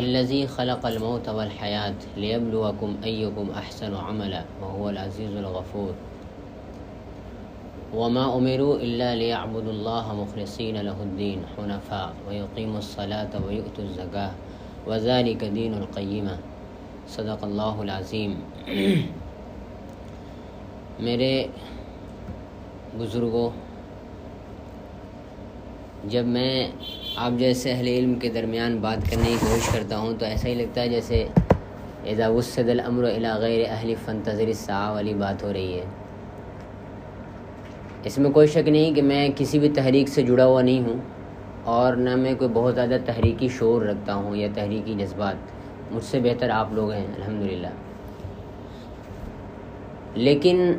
الذی خلق الموت والحیات لیبلوکم ایکم احسن عملا وهو العزیز الغفور وما امروا الا لیعبدوا اللہ مخلصین له الدین حنفاء ویقیموا الصلاة ویؤتوا الزکاة وذلک دین القیمہ۔ صدق اللہ العظیم۔ میرے بزرگوں، جب میں آپ جیسے اہل علم کے درمیان بات کرنے کی کوشش کرتا ہوں تو ایسا ہی لگتا ہے جیسے اذا وسد الامر الی غیر اہل فانتظر الساعہ والی بات ہو رہی ہے۔ اس میں کوئی شک نہیں کہ میں کسی بھی تحریک سے جڑا ہوا نہیں ہوں، اور نہ میں کوئی بہت زیادہ تحریکی شعور رکھتا ہوں یا تحریکی جذبات۔ مجھ سے بہتر آپ لوگ ہیں الحمدللہ، لیکن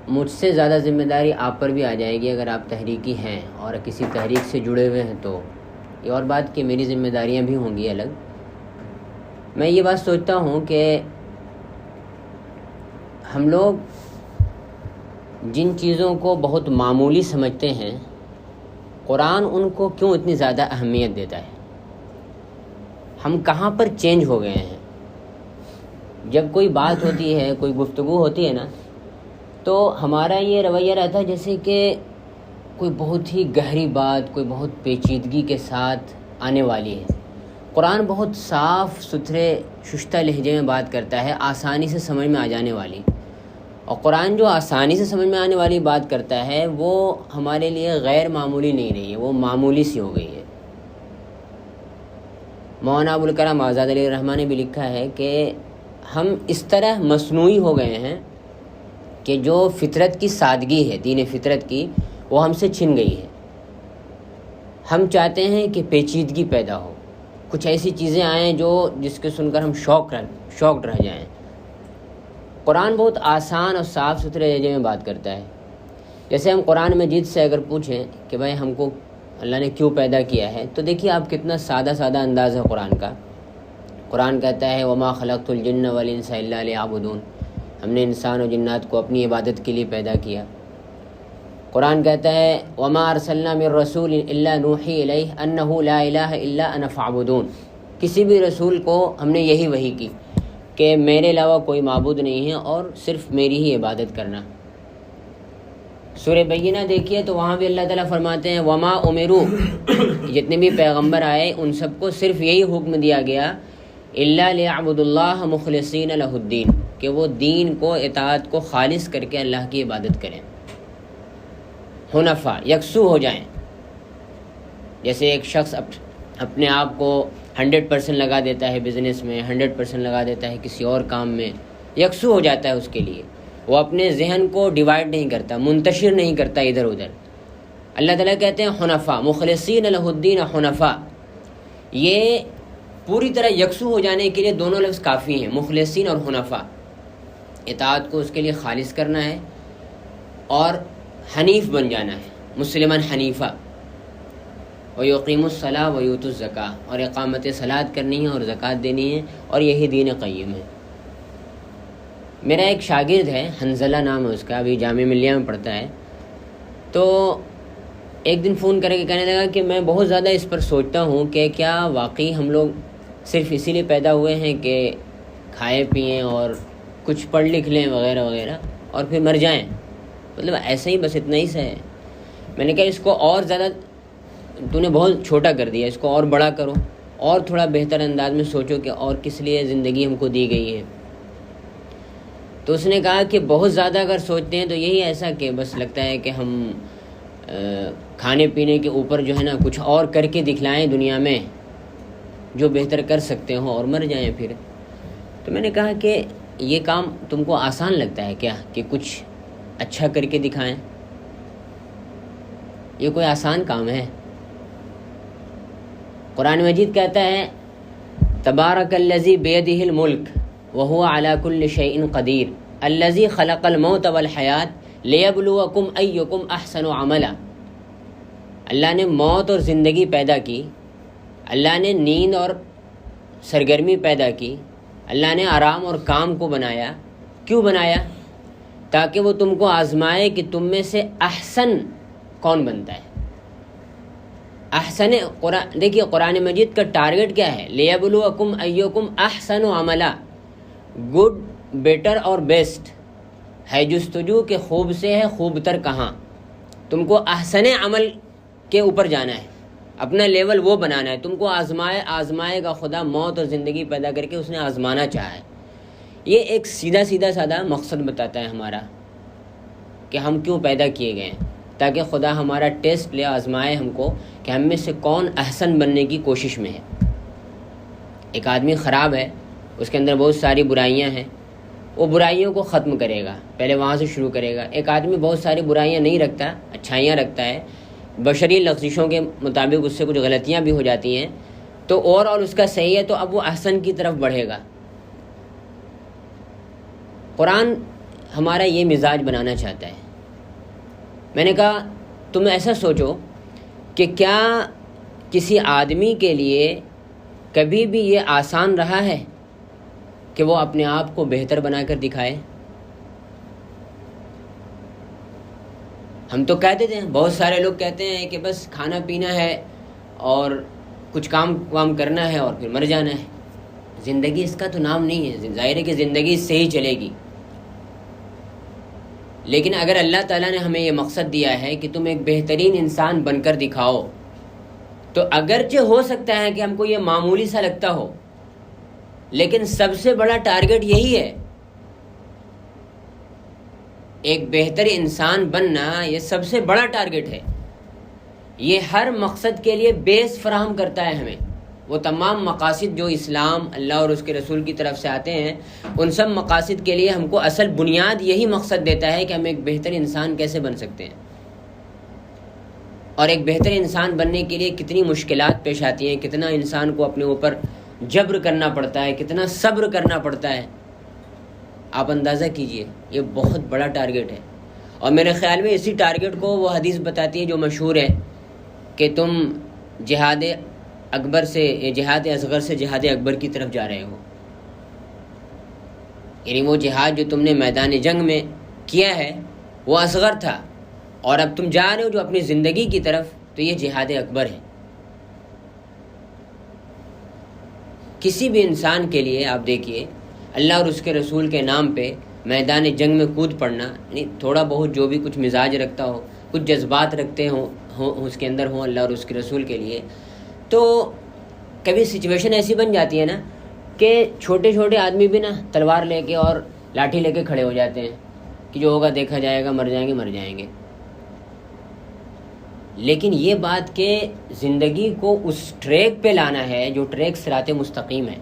مجھ سے زیادہ ذمہ داری آپ پر بھی آ جائے گی اگر آپ تحریکی ہیں اور کسی تحریک سے جڑے ہوئے ہیں تو یہ اور بات کہ میری ذمہ داریاں بھی ہوں گی الگ۔ میں یہ بات سوچتا ہوں کہ ہم لوگ جن چیزوں کو بہت معمولی سمجھتے ہیں، قرآن ان کو کیوں اتنی زیادہ اہمیت دیتا ہے؟ ہم کہاں پر چینج ہو گئے ہیں؟ جب کوئی بات ہوتی ہے، کوئی گفتگو ہوتی ہے نا، تو ہمارا یہ رویہ رہتا ہے جیسے کہ کوئی بہت ہی گہری بات، کوئی بہت پیچیدگی کے ساتھ آنے والی ہے۔ قرآن بہت صاف ستھرے ششتہ لہجے میں بات کرتا ہے، آسانی سے سمجھ میں آ جانے والی۔ اور قرآن جو آسانی سے سمجھ میں آنے والی بات کرتا ہے وہ ہمارے لیے غیر معمولی نہیں رہی ہے، وہ معمولی سی ہو گئی ہے۔ مولانا ابوالکلام آزاد علیہ الرحمٰن نے بھی لکھا ہے کہ ہم اس طرح مصنوعی ہو گئے ہیں کہ جو فطرت کی سادگی ہے، دین فطرت کی، وہ ہم سے چھن گئی ہے۔ ہم چاہتے ہیں کہ پیچیدگی پیدا ہو، کچھ ایسی چیزیں آئیں جس کے سن کر ہم شوقڈ رہ جائیں۔ قرآن بہت آسان اور صاف ستھرے لہجے میں بات کرتا ہے۔ جیسے ہم قرآن مجید سے اگر پوچھیں کہ بھائی ہم کو اللہ نے کیوں پیدا کیا ہے، تو دیکھیے آپ کتنا سادہ انداز ہے قرآن کا۔ قرآن کہتا ہے وما خلقت الجن والانس الا لیعبدون، ہم نے انسان و جنات کو اپنی عبادت کے لیے پیدا کیا۔ قرآن کہتا ہے وما ارسلنا من رسول الا نوحی الیہ انہ لا الہ الا انا فاعبدون، کسی بھی رسول کو ہم نے یہی وحی کی کہ میرے علاوہ کوئی معبود نہیں ہے اور صرف میری ہی عبادت کرنا۔ سورہ بینہ دیکھیے تو وہاں بھی اللہ تعالیٰ فرماتے ہیں وما امروا، جتنے بھی پیغمبر آئے ان سب کو صرف یہی حکم دیا گیا الا لیعبدوا اللہ مخلصین لہ الدین، کہ وہ دین کو، اطاعت کو خالص کر کے اللہ کی عبادت کریں، حنفاء، یکسو ہو جائیں۔ جیسے ایک شخص اپنے آپ کو 100% لگا دیتا ہے بزنس میں، 100% لگا دیتا ہے کسی اور کام میں، یکسو ہو جاتا ہے اس کے لیے، وہ اپنے ذہن کو ڈیوائیڈ نہیں کرتا، منتشر نہیں کرتا ادھر ادھر۔ اللہ تعالیٰ کہتے ہیں حنفاء، مخلصین لہ الدین حنفاء، یہ پوری طرح یکسو ہو جانے کے لیے دونوں لفظ کافی ہیں، مخلصین اور حنفاء۔ اطاعت کو اس کے لیے خالص کرنا ہے اور حنیف بن جانا ہے، مسلمان حنیفہ۔ وَيُقِيمُ الصَّلَاةَ وَيُؤْتُ الزَّكَاةَ، اور اقامت صلاۃ کرنی ہے اور زکوٰۃ دینی ہے، اور یہی دین قیم ہے۔ میرا ایک شاگرد ہے، حنزلہ نام ہے اس کا، ابھی جامعہ ملیہ میں پڑھتا ہے، تو ایک دن فون کر کے کہنے لگا کہ میں بہت زیادہ اس پر سوچتا ہوں کہ کیا واقعی ہم لوگ صرف اسی لیے پیدا ہوئے ہیں کہ کھائیں پئیں اور کچھ پڑھ لکھ لیں وغیرہ وغیرہ اور پھر مر جائیں؟ مطلب ایسا ہی، بس اتنا ہی سا ہے۔ میں نے کہا اس کو اور زیادہ تو نے بہت چھوٹا کر دیا، اس کو اور بڑا کرو، اور تھوڑا بہتر انداز میں سوچو کہ اور کس لیے زندگی ہم کو دی گئی ہے۔ تو اس نے کہا کہ بہت زیادہ اگر سوچتے ہیں تو یہی ایسا کہ بس لگتا ہے کہ ہم کھانے پینے کے اوپر جو ہے نا کچھ اور کر کے دکھلائیں دنیا میں جو بہتر کر سکتے ہوں اور مر جائیں پھر۔ تو میں نے کہا کہ یہ کام تم کو آسان لگتا ہے کیا کہ کچھ اچھا کر کے دکھائیں؟ یہ کوئی آسان کام ہے؟ قرآن مجید کہتا ہے تبارک الذی بیدہ الملک وہو علی کل شیء قدیر الذی خلق الموت والحیات لیبلوکم ایکم احسن عملا۔ اللہ نے موت اور زندگی پیدا کی، اللہ نے نیند اور سرگرمی پیدا کی، اللہ نے آرام اور کام کو بنایا۔ کیوں بنایا؟ تاکہ وہ تم کو آزمائے کہ تم میں سے احسن کون بنتا ہے۔ احسن قرآن دیکھیے قرآن مجید کا ٹارگٹ کیا ہے؟ لیبلوکم ایکم احسن عملا، گڈ، بیٹر اور بیسٹ ہے جستجو کہ خوب سے ہے خوب تر کہاں. تم کو احسن عمل کے اوپر جانا ہے، اپنا لیول وہ بنانا ہے. تم کو آزمائے گا خدا، موت اور زندگی پیدا کر کے اس نے آزمانا چاہا ہے. یہ ایک سیدھا سادہ مقصد بتاتا ہے ہمارا کہ ہم کیوں پیدا کیے گئے ہیں، تاکہ خدا ہمارا ٹیسٹ لے، آزمائے ہم کو کہ ہم میں سے کون احسن بننے کی کوشش میں ہے. ایک آدمی خراب ہے، اس کے اندر بہت ساری برائیاں ہیں، وہ برائیوں کو ختم کرے گا، پہلے وہاں سے شروع کرے گا. ایک آدمی بہت ساری برائیاں نہیں رکھتا، اچھائیاں رکھتا ہے، بشری لغزشوں کے مطابق اس سے کچھ غلطیاں بھی ہو جاتی ہیں، تو اور اس کا صحیح ہے، تو اب وہ احسن کی طرف بڑھے گا. قرآن ہمارا یہ مزاج بنانا چاہتا ہے. میں نے کہا تم ایسا سوچو کہ کیا کسی آدمی کے لیے کبھی بھی یہ آسان رہا ہے کہ وہ اپنے آپ کو بہتر بنا کر دکھائے؟ ہم تو کہتے تھے، بہت سارے لوگ کہتے ہیں کہ بس کھانا پینا ہے اور کچھ کام وام کرنا ہے اور پھر مر جانا ہے. زندگی اس کا تو نام نہیں ہے. ظاہر ہے کہ زندگی اس سے ہی چلے گی، لیکن اگر اللہ تعالیٰ نے ہمیں یہ مقصد دیا ہے کہ تم ایک بہترین انسان بن کر دکھاؤ، تو اگرچہ ہو سکتا ہے کہ ہم کو یہ معمولی سا لگتا ہو، لیکن سب سے بڑا ٹارگٹ یہی ہے. ایک بہتر انسان بننا یہ سب سے بڑا ٹارگٹ ہے. یہ ہر مقصد کے لیے بیس فراہم کرتا ہے ہمیں. وہ تمام مقاصد جو اسلام، اللہ اور اس کے رسول کی طرف سے آتے ہیں، ان سب مقاصد کے لیے ہم کو اصل بنیاد یہی مقصد دیتا ہے کہ ہم ایک بہتر انسان کیسے بن سکتے ہیں. اور ایک بہتر انسان بننے کے لیے کتنی مشکلات پیش آتی ہیں، کتنا انسان کو اپنے اوپر جبر کرنا پڑتا ہے، کتنا صبر کرنا پڑتا ہے. آپ اندازہ کیجئے، یہ بہت بڑا ٹارگٹ ہے. اور میرے خیال میں اسی ٹارگٹ کو وہ حدیث بتاتی ہے جو مشہور ہے کہ تم جہاد اکبر سے، جہاد اصغر سے جہاد اکبر کی طرف جا رہے ہو. یعنی وہ جہاد جو تم نے میدان جنگ میں کیا ہے وہ اصغر تھا، اور اب تم جا رہے ہو جو اپنی زندگی کی طرف، تو یہ جہاد اکبر ہے. کسی بھی انسان کے لیے آپ دیکھیے، اللہ اور اس کے رسول کے نام پہ میدان جنگ میں کود پڑنا، یعنی تھوڑا بہت جو بھی کچھ مزاج رکھتا ہو، کچھ جذبات رکھتے ہوں اس کے اندر ہوں اللہ اور اس کے رسول کے لیے، تو کبھی سچویشن ایسی بن جاتی ہے نا کہ چھوٹے چھوٹے آدمی بھی نا تلوار لے کے اور لاٹھی لے کے کھڑے ہو جاتے ہیں کہ جو ہوگا دیکھا جائے گا، مر جائیں گے. لیکن یہ بات کہ زندگی کو اس ٹریک پہ لانا ہے جو ٹریک صراط مستقیم ہے،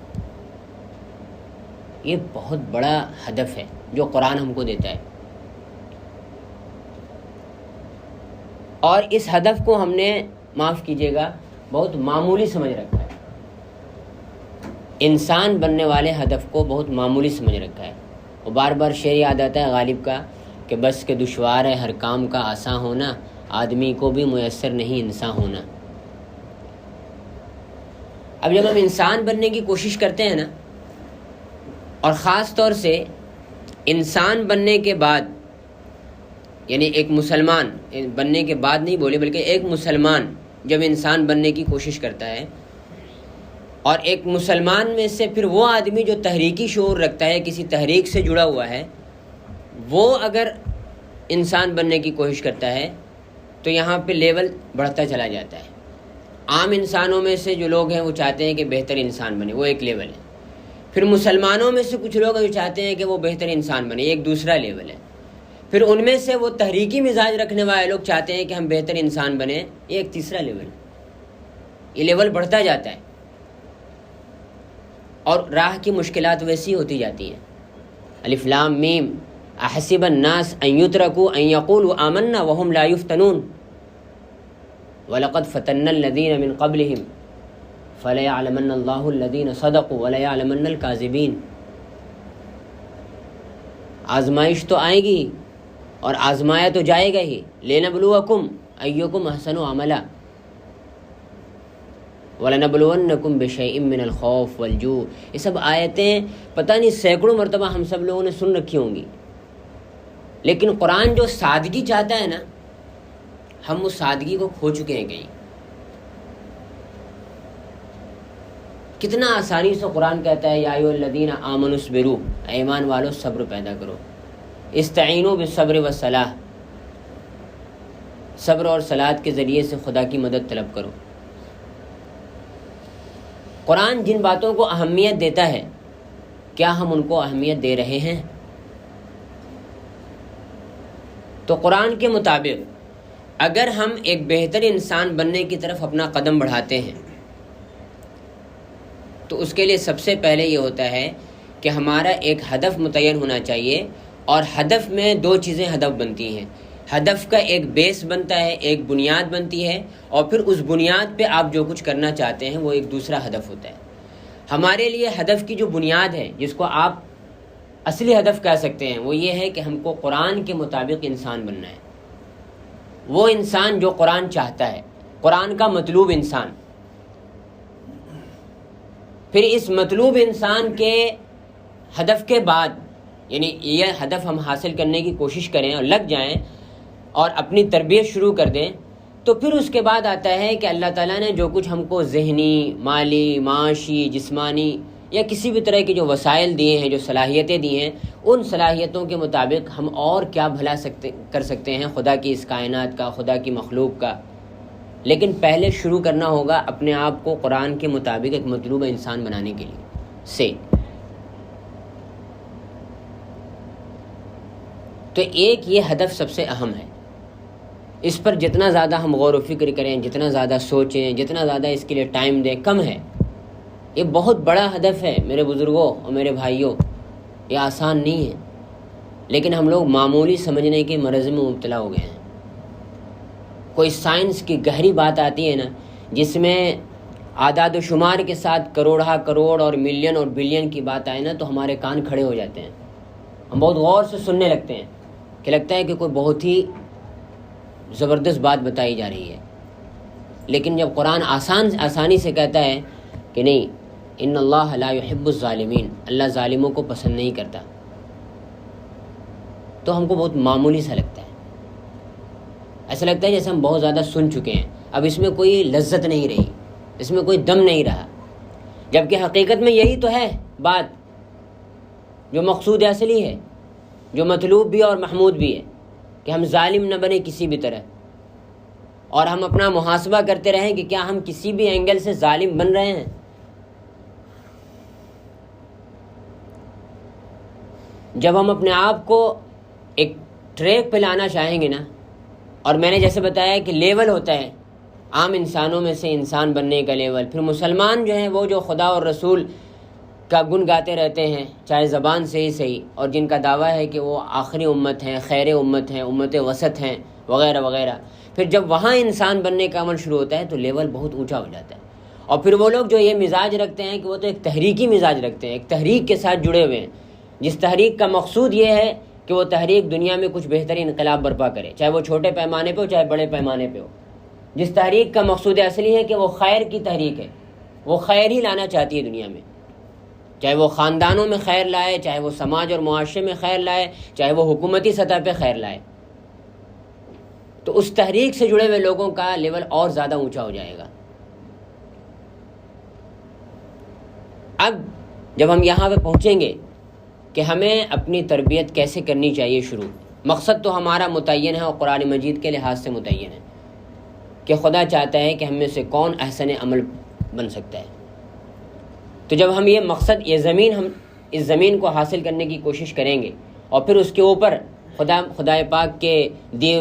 یہ بہت بڑا ہدف ہے جو قرآن ہم کو دیتا ہے. اور اس ہدف کو ہم نے، معاف کیجیے گا، بہت معمولی سمجھ رکھا ہے. انسان بننے والے ہدف کو بہت معمولی سمجھ رکھا ہے. اور بار بار شعر یاد آتا ہے غالب کا کہ بس کہ دشوار ہے ہر کام کا آساں ہونا، آدمی کو بھی میسر نہیں انسان ہونا. اب جب ہم انسان بننے کی کوشش کرتے ہیں نا، اور خاص طور سے انسان بننے کے بعد، یعنی ایک مسلمان بننے کے بعد نہیں بولے بلکہ ایک مسلمان جب انسان بننے کی کوشش کرتا ہے، اور ایک مسلمان میں سے پھر وہ آدمی جو تحریکی شعور رکھتا ہے، کسی تحریک سے جڑا ہوا ہے، وہ اگر انسان بننے کی کوشش کرتا ہے تو یہاں پہ لیول بڑھتا چلا جاتا ہے. عام انسانوں میں سے جو لوگ ہیں وہ چاہتے ہیں کہ بہتر انسان بنے، وہ ایک لیول ہے. پھر مسلمانوں میں سے کچھ لوگ جو چاہتے ہیں کہ وہ بہتر انسان بنے، ایک دوسرا لیول ہے. پھر ان میں سے وہ تحریکی مزاج رکھنے والے لوگ چاہتے ہیں کہ ہم بہتر انسان بنیں، یہ ایک تیسرا لیول. یہ لیول بڑھتا جاتا ہے اور راہ کی مشکلات ویسی ہوتی جاتی ہیں. الف لام میم احسب الناس ان یترکوا ان یقولوا آمنا وهم لا یفتنون وَلَقَدْ فَتَنَّا الَّذِينَ مِنْ قَبْلِهِمْ فَلَيَعْلَمَنَّ اللَّهُ الَّذِينَ صَدَقُوا وَلَيَعْلَمَنَّ الْكَاذِبِينَ. آزمائش تو آئے گی اور آزمایا تو جائے گا ہی. لِنَبْلُوَكُمْ أَيُّكُمْ أَحْسَنُ عَمَلًا وَلَنَبْلُوَنَّكُمْ بِشَيْءٍ مِّنَ الْخَوْفِ وَالْجُوعِ. یہ سب آیتیں پتہ نہیں سینکڑوں مرتبہ ہم سب لوگوں نے سن رکھی ہوں گی، لیکن قرآن جو سادگی چاہتا ہے نا، ہم اس سادگی کو کھو چکے ہیں کہیں. کتنا آسانی سے قرآن کہتا ہے یا ایھا الذین آمنوا اصبروا، ایمان والو صبر پیدا کرو، استعینوا بالصبر والصلاۃ، صبر اور صلاۃ کے ذریعے سے خدا کی مدد طلب کرو۔ قرآن جن باتوں کو اہمیت دیتا ہے، کیا ہم ان کو اہمیت دے رہے ہیں؟ تو قرآن کے مطابق اگر ہم ایک بہتر انسان بننے کی طرف اپنا قدم بڑھاتے ہیں تو اس کے لیے سب سے پہلے یہ ہوتا ہے کہ ہمارا ایک ہدف متعین ہونا چاہیے، اور ہدف میں دو چیزیں ہدف بنتی ہیں۔ ہدف کا ایک بیس بنتا ہے، ایک بنیاد بنتی ہے، اور پھر اس بنیاد پہ آپ جو کچھ کرنا چاہتے ہیں وہ ایک دوسرا ہدف ہوتا ہے۔ ہمارے لیے ہدف کی جو بنیاد ہے، جس کو آپ اصلی ہدف کہہ سکتے ہیں، وہ یہ ہے کہ ہم کو قرآن کے مطابق انسان بننا ہے، وہ انسان جو قرآن چاہتا ہے، قرآن کا مطلوب انسان۔ پھر اس مطلوب انسان کے ہدف کے بعد، یعنی یہ ہدف ہم حاصل کرنے کی کوشش کریں اور لگ جائیں اور اپنی تربیت شروع کر دیں، تو پھر اس کے بعد آتا ہے کہ اللہ تعالیٰ نے جو کچھ ہم کو ذہنی، مالی، معاشی، جسمانی یا کسی بھی طرح کے جو وسائل دیے ہیں، جو صلاحیتیں دی ہیں، ان صلاحیتوں کے مطابق ہم اور کیا بھلا کر سکتے ہیں خدا کی اس کائنات کا، خدا کی مخلوق کا۔ لیکن پہلے شروع کرنا ہوگا اپنے آپ کو قرآن کے مطابق ایک مطلوب انسان بنانے کے لیے سے۔ تو ایک یہ ہدف سب سے اہم ہے، اس پر جتنا زیادہ ہم غور و فکر کریں، جتنا زیادہ سوچیں، جتنا زیادہ اس کے لیے ٹائم دیں، کم ہے۔ یہ بہت بڑا ہدف ہے میرے بزرگوں اور میرے بھائیوں، یہ آسان نہیں ہے، لیکن ہم لوگ معمولی سمجھنے کے مرض میں مبتلا ہو گئے ہیں۔ کوئی سائنس کی گہری بات آتی ہے نا، جس میں اعداد و شمار کے ساتھ کروڑہ کروڑ اور ملین اور بلین کی بات آئے نا، تو ہمارے کان کھڑے ہو جاتے ہیں، ہم بہت غور سے سننے لگتے ہیں کہ لگتا ہے کہ کوئی بہت ہی زبردست بات بتائی جا رہی ہے۔ لیکن جب قرآن آسانی سے کہتا ہے کہ نہیں، ان اللہ لا يحب الظالمین، اللہ ظالموں کو پسند نہیں کرتا، تو ہم کو بہت معمولی سا لگتا ہے، ایسا لگتا ہے جیسے ہم بہت زیادہ سن چکے ہیں، اب اس میں کوئی لذت نہیں رہی، اس میں کوئی دم نہیں رہا۔ جبکہ حقیقت میں یہی تو ہے بات جو مقصود اصلی ہے، جو مطلوب بھی اور محمود بھی ہے، کہ ہم ظالم نہ بنے کسی بھی طرح، اور ہم اپنا محاسبہ کرتے رہیں کہ کیا ہم کسی بھی اینگل سے ظالم بن رہے ہیں۔ جب ہم اپنے آپ کو ایک ٹریک پہ لانا چاہیں گے نا، اور میں نے جیسے بتایا کہ لیول ہوتا ہے عام انسانوں میں سے انسان بننے کا لیول، پھر مسلمان جو ہیں وہ جو خدا اور رسول کا گن گاتے رہتے ہیں، چاہے زبان سے ہی صحیح، اور جن کا دعویٰ ہے کہ وہ آخری امت ہیں، خیر امت ہیں، امت وسط ہیں، وغیرہ وغیرہ۔ پھر جب وہاں انسان بننے کا عمل شروع ہوتا ہے تو لیول بہت اونچا ہو جاتا ہے۔ اور پھر وہ لوگ جو یہ مزاج رکھتے ہیں کہ وہ تو ایک تحریکی مزاج رکھتے ہیں، ایک تحریک کے ساتھ جڑے ہوئے ہیں، جس تحریک کا مقصود یہ ہے کہ وہ تحریک دنیا میں کچھ بہترین انقلاب برپا کرے، چاہے وہ چھوٹے پیمانے پہ ہو چاہے بڑے پیمانے پہ ہو۔ جس تحریک کا مقصود اصلی ہے کہ وہ خیر کی تحریک ہے، وہ خیر ہی لانا چاہتی ہے دنیا میں، چاہے وہ خاندانوں میں خیر لائے، چاہے وہ سماج اور معاشرے میں خیر لائے، چاہے وہ حکومتی سطح پہ خیر لائے، تو اس تحریک سے جڑے ہوئے لوگوں کا لیول اور زیادہ اونچا ہو جائے گا۔ اب جب ہم یہاں پہ پہنچیں گے کہ ہمیں اپنی تربیت کیسے کرنی چاہیے شروع، مقصد تو ہمارا متعین ہے اور قرآن مجید کے لحاظ سے متعین ہے کہ خدا چاہتا ہے کہ ہم میں سے کون احسن عمل بن سکتا ہے۔ تو جب ہم یہ مقصد، ہم اس زمین کو حاصل کرنے کی کوشش کریں گے، اور پھر اس کے اوپر خدا پاک کے دی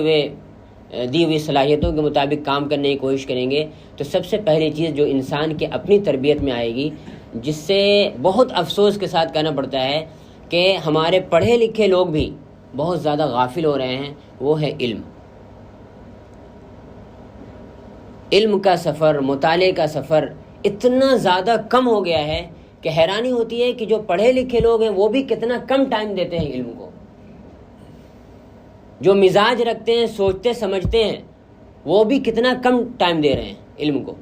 ہوئی صلاحیتوں کے مطابق کام کرنے کی کوشش کریں گے، تو سب سے پہلی چیز جو انسان کے اپنی تربیت میں آئے گی، جس سے بہت افسوس کے ساتھ کہنا پڑتا ہے کہ ہمارے پڑھے لکھے لوگ بھی بہت زیادہ غافل ہو رہے ہیں، وہ ہے علم۔ علم کا سفر، مطالعے کا سفر اتنا زیادہ کم ہو گیا ہے کہ حیرانی ہوتی ہے کہ جو پڑھے لکھے لوگ ہیں وہ بھی کتنا کم ٹائم دیتے ہیں علم کو، جو مزاج رکھتے ہیں، سوچتے سمجھتے ہیں، وہ بھی کتنا کم ٹائم دے رہے ہیں علم کو۔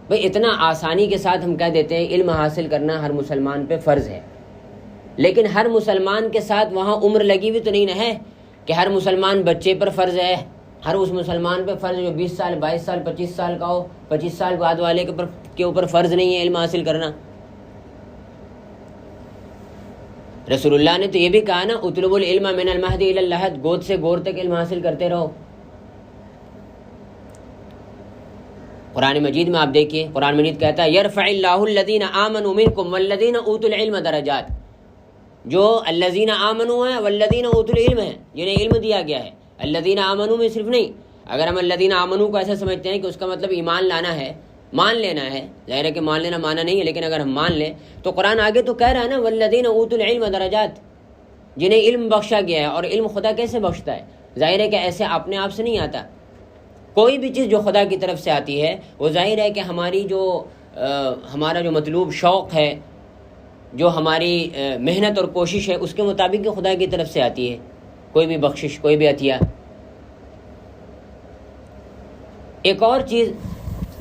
بھئی اتنا آسانی کے ساتھ ہم کہہ دیتے ہیں علم حاصل کرنا ہر مسلمان پہ فرض ہے، لیکن ہر مسلمان کے ساتھ وہاں عمر لگی ہوئی تو نہیں نہ ہے کہ ہر مسلمان بچے پر فرض ہے، ہر اس مسلمان پہ فرض جو 20 سال 22 سال 25 سال کا ہو، 25 سال بعد والے کے اوپر فرض نہیں ہے علم حاصل کرنا۔ رسول اللہ نے تو یہ بھی کہا نا، اطلب العلم من المہد الی اللحد، گود سے گور تک علم حاصل کرتے رہو۔ قرآن مجید میں آپ دیکھیے، قرآن مجید کہتا ہے یرفع اللہ الذین آمنوا منکم والذین اوتوا العلم درجات، جو الذین آمنوا ہیں والذین اوتوا العلم ہیں، جنہیں علم دیا گیا ہے۔ الذین آمنوا میں صرف نہیں، اگر ہم الذین آمنوا کو ایسا سمجھتے ہیں کہ اس کا مطلب ایمان لانا ہے، مان لینا ہے، ظاہر ہے کہ مان لینا مانا نہیں ہے، لیکن اگر ہم مان لیں تو قرآن آگے تو کہہ رہا ہے نا والذین اوتوا العلم درجات، جنہیں علم بخشا گیا ہے۔ اور علم خدا کیسے بخشتا ہے؟ ظاہر ہے کہ ایسے اپنے آپ سے نہیں آتا۔ کوئی بھی چیز جو خدا کی طرف سے آتی ہے وہ ظاہر ہے کہ ہمارا جو مطلوب شوق ہے، جو ہماری محنت اور کوشش ہے، اس کے مطابق ہی خدا کی طرف سے آتی ہے کوئی بھی بخشش، کوئی بھی عطیہ۔ ایک اور چیز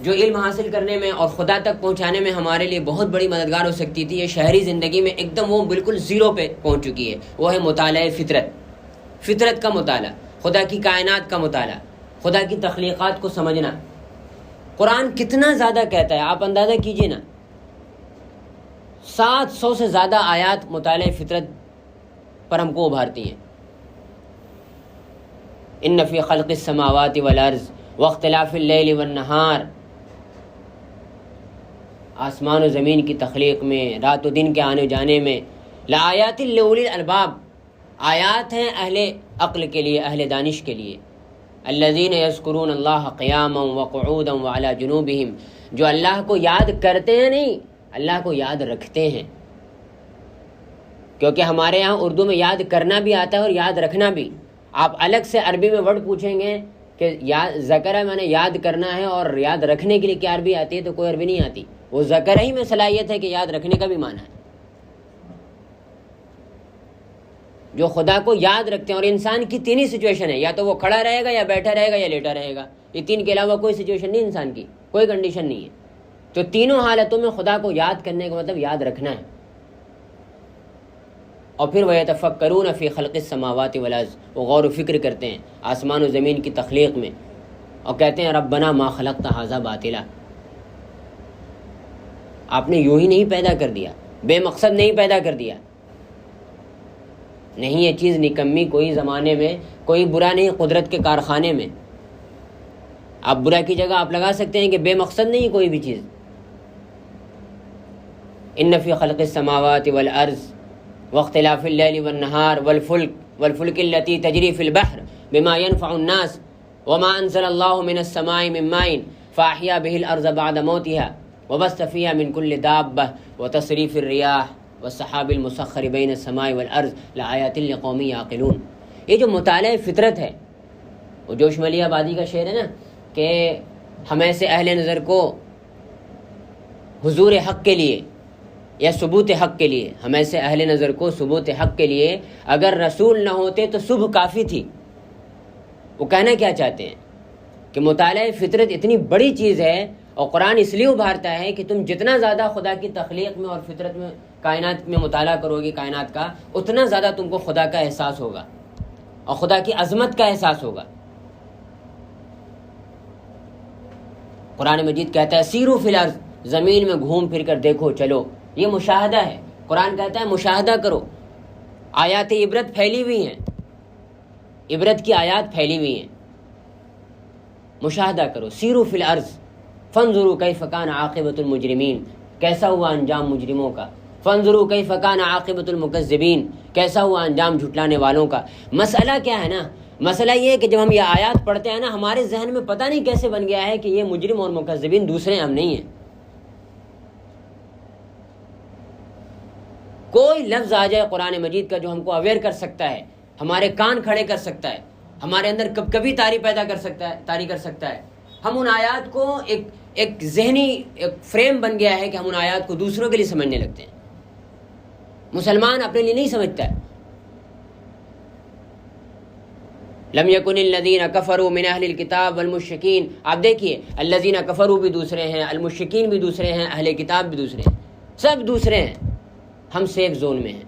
جو علم حاصل کرنے میں اور خدا تک پہنچانے میں ہمارے لیے بہت بڑی مددگار ہو سکتی تھی، یہ شہری زندگی میں ایک دم وہ بالکل زیرو پہ پہنچ چکی ہے، وہ ہے مطالعہ فطرت کا مطالعہ، خدا کی کائنات کا مطالعہ، خدا کی تخلیقات کو سمجھنا۔ قرآن کتنا زیادہ کہتا ہے، آپ اندازہ کیجئے نا، 700 سے زیادہ آیات مطالعہ فطرت پر ہم کو ابھارتی ہیں۔ ان فی خلق السماوات والارض واختلاف اللیل والنہار، آسمان و زمین کی تخلیق میں، رات و دن کے آنے جانے میں، لآیات لأولی الالباب، آیات ہیں اہل عقل کے لیے، اہل دانش کے لیے۔ الذین یذکرون اللہ قیاما وقعودا وعلی جنوبہم، جو اللہ کو یاد کرتے ہیں نہیں، اللہ کو یاد رکھتے ہیں۔ کیونکہ ہمارے یہاں اردو میں یاد کرنا بھی آتا ہے اور یاد رکھنا بھی۔ آپ الگ سے عربی میں ورڈ پوچھیں گے کہ ذکر میں نے یاد کرنا ہے اور یاد رکھنے کے لیے کیا عربی آتی ہے، تو کوئی عربی نہیں آتی۔ وہ ذکر ہی میں صلاحیت ہے کہ یاد رکھنے کا بھی معنی ہے، جو خدا کو یاد رکھتے ہیں۔ اور انسان کی تین ہی سچویشن ہے، یا تو وہ کھڑا رہے گا، یا بیٹھا رہے گا، یا لیٹا رہے گا، یہ تین کے علاوہ کوئی سچویشن نہیں انسان کی، کوئی کنڈیشن نہیں ہے۔ تو تینوں حالتوں میں خدا کو یاد کرنے کا مطلب یاد رکھنا ہے۔ اور پھر وَيَتَفَكَّرُونَ فِي خَلْقِ السَّمَاوَاتِ وَالْأَرْضِ، وہ غور و فکر کرتے ہیں آسمان و زمین کی تخلیق میں، اور کہتے ہیں ربنا ما خلقت ھذا باطلا، آپ نے یوں ہی نہیں پیدا کر دیا، بے مقصد نہیں پیدا کر دیا، نہیں یہ چیز نکمی کوئی زمانے میں، کوئی برا نہیں قدرت کے کارخانے میں۔ آپ برا کی جگہ آپ لگا سکتے ہیں کہ بے مقصد نہیں کوئی بھی چیز۔ ان فی خلق السماوات والارض واختلاف اللیل والنہار والفلک التی تجری فی البحر بما ينفع الناس وما انزل اللہ من السماء من ماء فاحیا به الارض بعد موتها وبث فیہا من کل دابہ وتصریف الریاح والسحاب المسخر بین السماء والارض لآیات لقوم یعقلون۔ یہ جو مطالعہ فطرت ہے، وہ جوش ملی آبادی کا شعر ہے نا کہ ہم ایسے اہل نظر کو حضور حق کے لیے یا ثبوت حق کے لیے، ہم ایسے اہل نظر کو ثبوت حق کے لیے اگر رسول نہ ہوتے تو صبح کافی تھی۔ وہ کہنا کیا چاہتے ہیں کہ مطالعہ فطرت اتنی بڑی چیز ہے، اور قرآن اس لیے ابھارتا ہے کہ تم جتنا زیادہ خدا کی تخلیق میں اور فطرت میں، کائنات میں مطالعہ کرو گے کائنات کا، اتنا زیادہ تم کو خدا کا احساس ہوگا اور خدا کی عظمت کا احساس ہوگا۔ قرآن مجید کہتا ہے سیرو فی الارض، زمین میں گھوم پھر کر دیکھو چلو، یہ مشاہدہ ہے۔ قرآن کہتا ہے مشاہدہ کرو، آیات عبرت پھیلی ہوئی ہیں، عبرت کی آیات پھیلی ہوئی ہیں، مشاہدہ کرو۔ سیرو فی الارض فانظروا کیف کان عاقبۃ المجرمین، کیسا ہوا انجام مجرموں کا۔ فانظروا کیف کان عاقبۃ المکذبین، کیسا ہوا انجام جھٹلانے والوں کا۔ مسئلہ کیا ہے نا، مسئلہ یہ ہے کہ جب ہم یہ آیات پڑھتے ہیں نا، ہمارے ذہن میں پتہ نہیں کیسے بن گیا ہے کہ یہ مجرم اور مکذبین دوسرے ہیں، ہم نہیں ہیں۔ کوئی لفظ آ جائے قرآن مجید کا جو ہم کو اویئر کر سکتا ہے، ہمارے کان کھڑے کر سکتا ہے، ہمارے اندر کبھی طاری پیدا کر سکتا ہے، ہم ان آیات کو ایک ذہنی ایک فریم بن گیا ہے کہ ہم ان آیات کو دوسروں کے لیے سمجھنے لگتے ہیں۔ مسلمان اپنے لیے نہیں سمجھتا ہے۔ لم یکن الذین کفروا من اہل الکتاب والمشرکین، آپ دیکھیے الذین کفروا بھی دوسرے ہیں، المشرکین بھی دوسرے ہیں، اہل کتاب بھی دوسرے ہیں، سب دوسرے ہیں، ہم سیف زون میں ہیں۔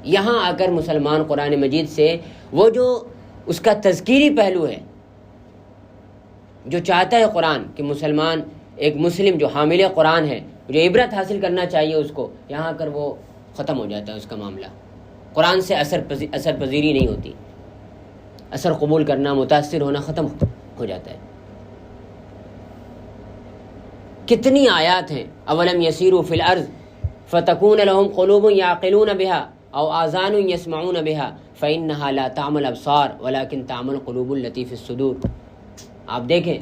یہاں آ کر مسلمان قرآن مجید سے وہ جو اس کا تذکیری پہلو ہے، جو چاہتا ہے قرآن کہ مسلمان ایک مسلم جو حامل قرآن ہے، جو عبرت حاصل کرنا چاہیے اس کو، یہاں آ کر وہ ختم ہو جاتا ہے اس کا معاملہ. قرآن سے اثر پذیری نہیں ہوتی، اثر قبول کرنا، متاثر ہونا ختم ہو جاتا ہے. کتنی آیات ہیں. اولم یسیروا فی الارض فتکون لهم قلوب یعقلون بها او آذان یسمعون بها فانها لا تعمى الابصار ولكن تعمى القلوب التي في الصدور. آپ دیکھیں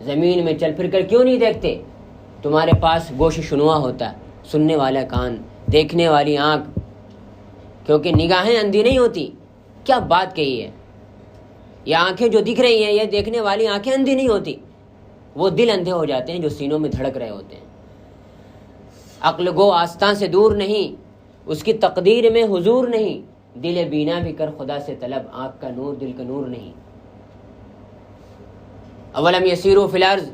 زمین میں چل پھر کر کیوں نہیں دیکھتے؟ تمہارے پاس گوش شنوا ہوتا، سننے والا کان، دیکھنے والی آنکھ، کیونکہ نگاہیں اندھی نہیں ہوتی. کیا بات کہی ہے! یہ آنکھیں جو دکھ رہی ہیں، یہ دیکھنے والی آنکھیں اندھی نہیں ہوتی، وہ دل اندھے ہو جاتے ہیں جو سینوں میں دھڑک رہے ہوتے ہیں. عقل گو آستان سے دور نہیں، اس کی تقدیر میں حضور نہیں، دل بینا بھی کر خدا سے طلب، آنکھ کا نور دل کا نور نہیں. اولم یسیروا فی الارض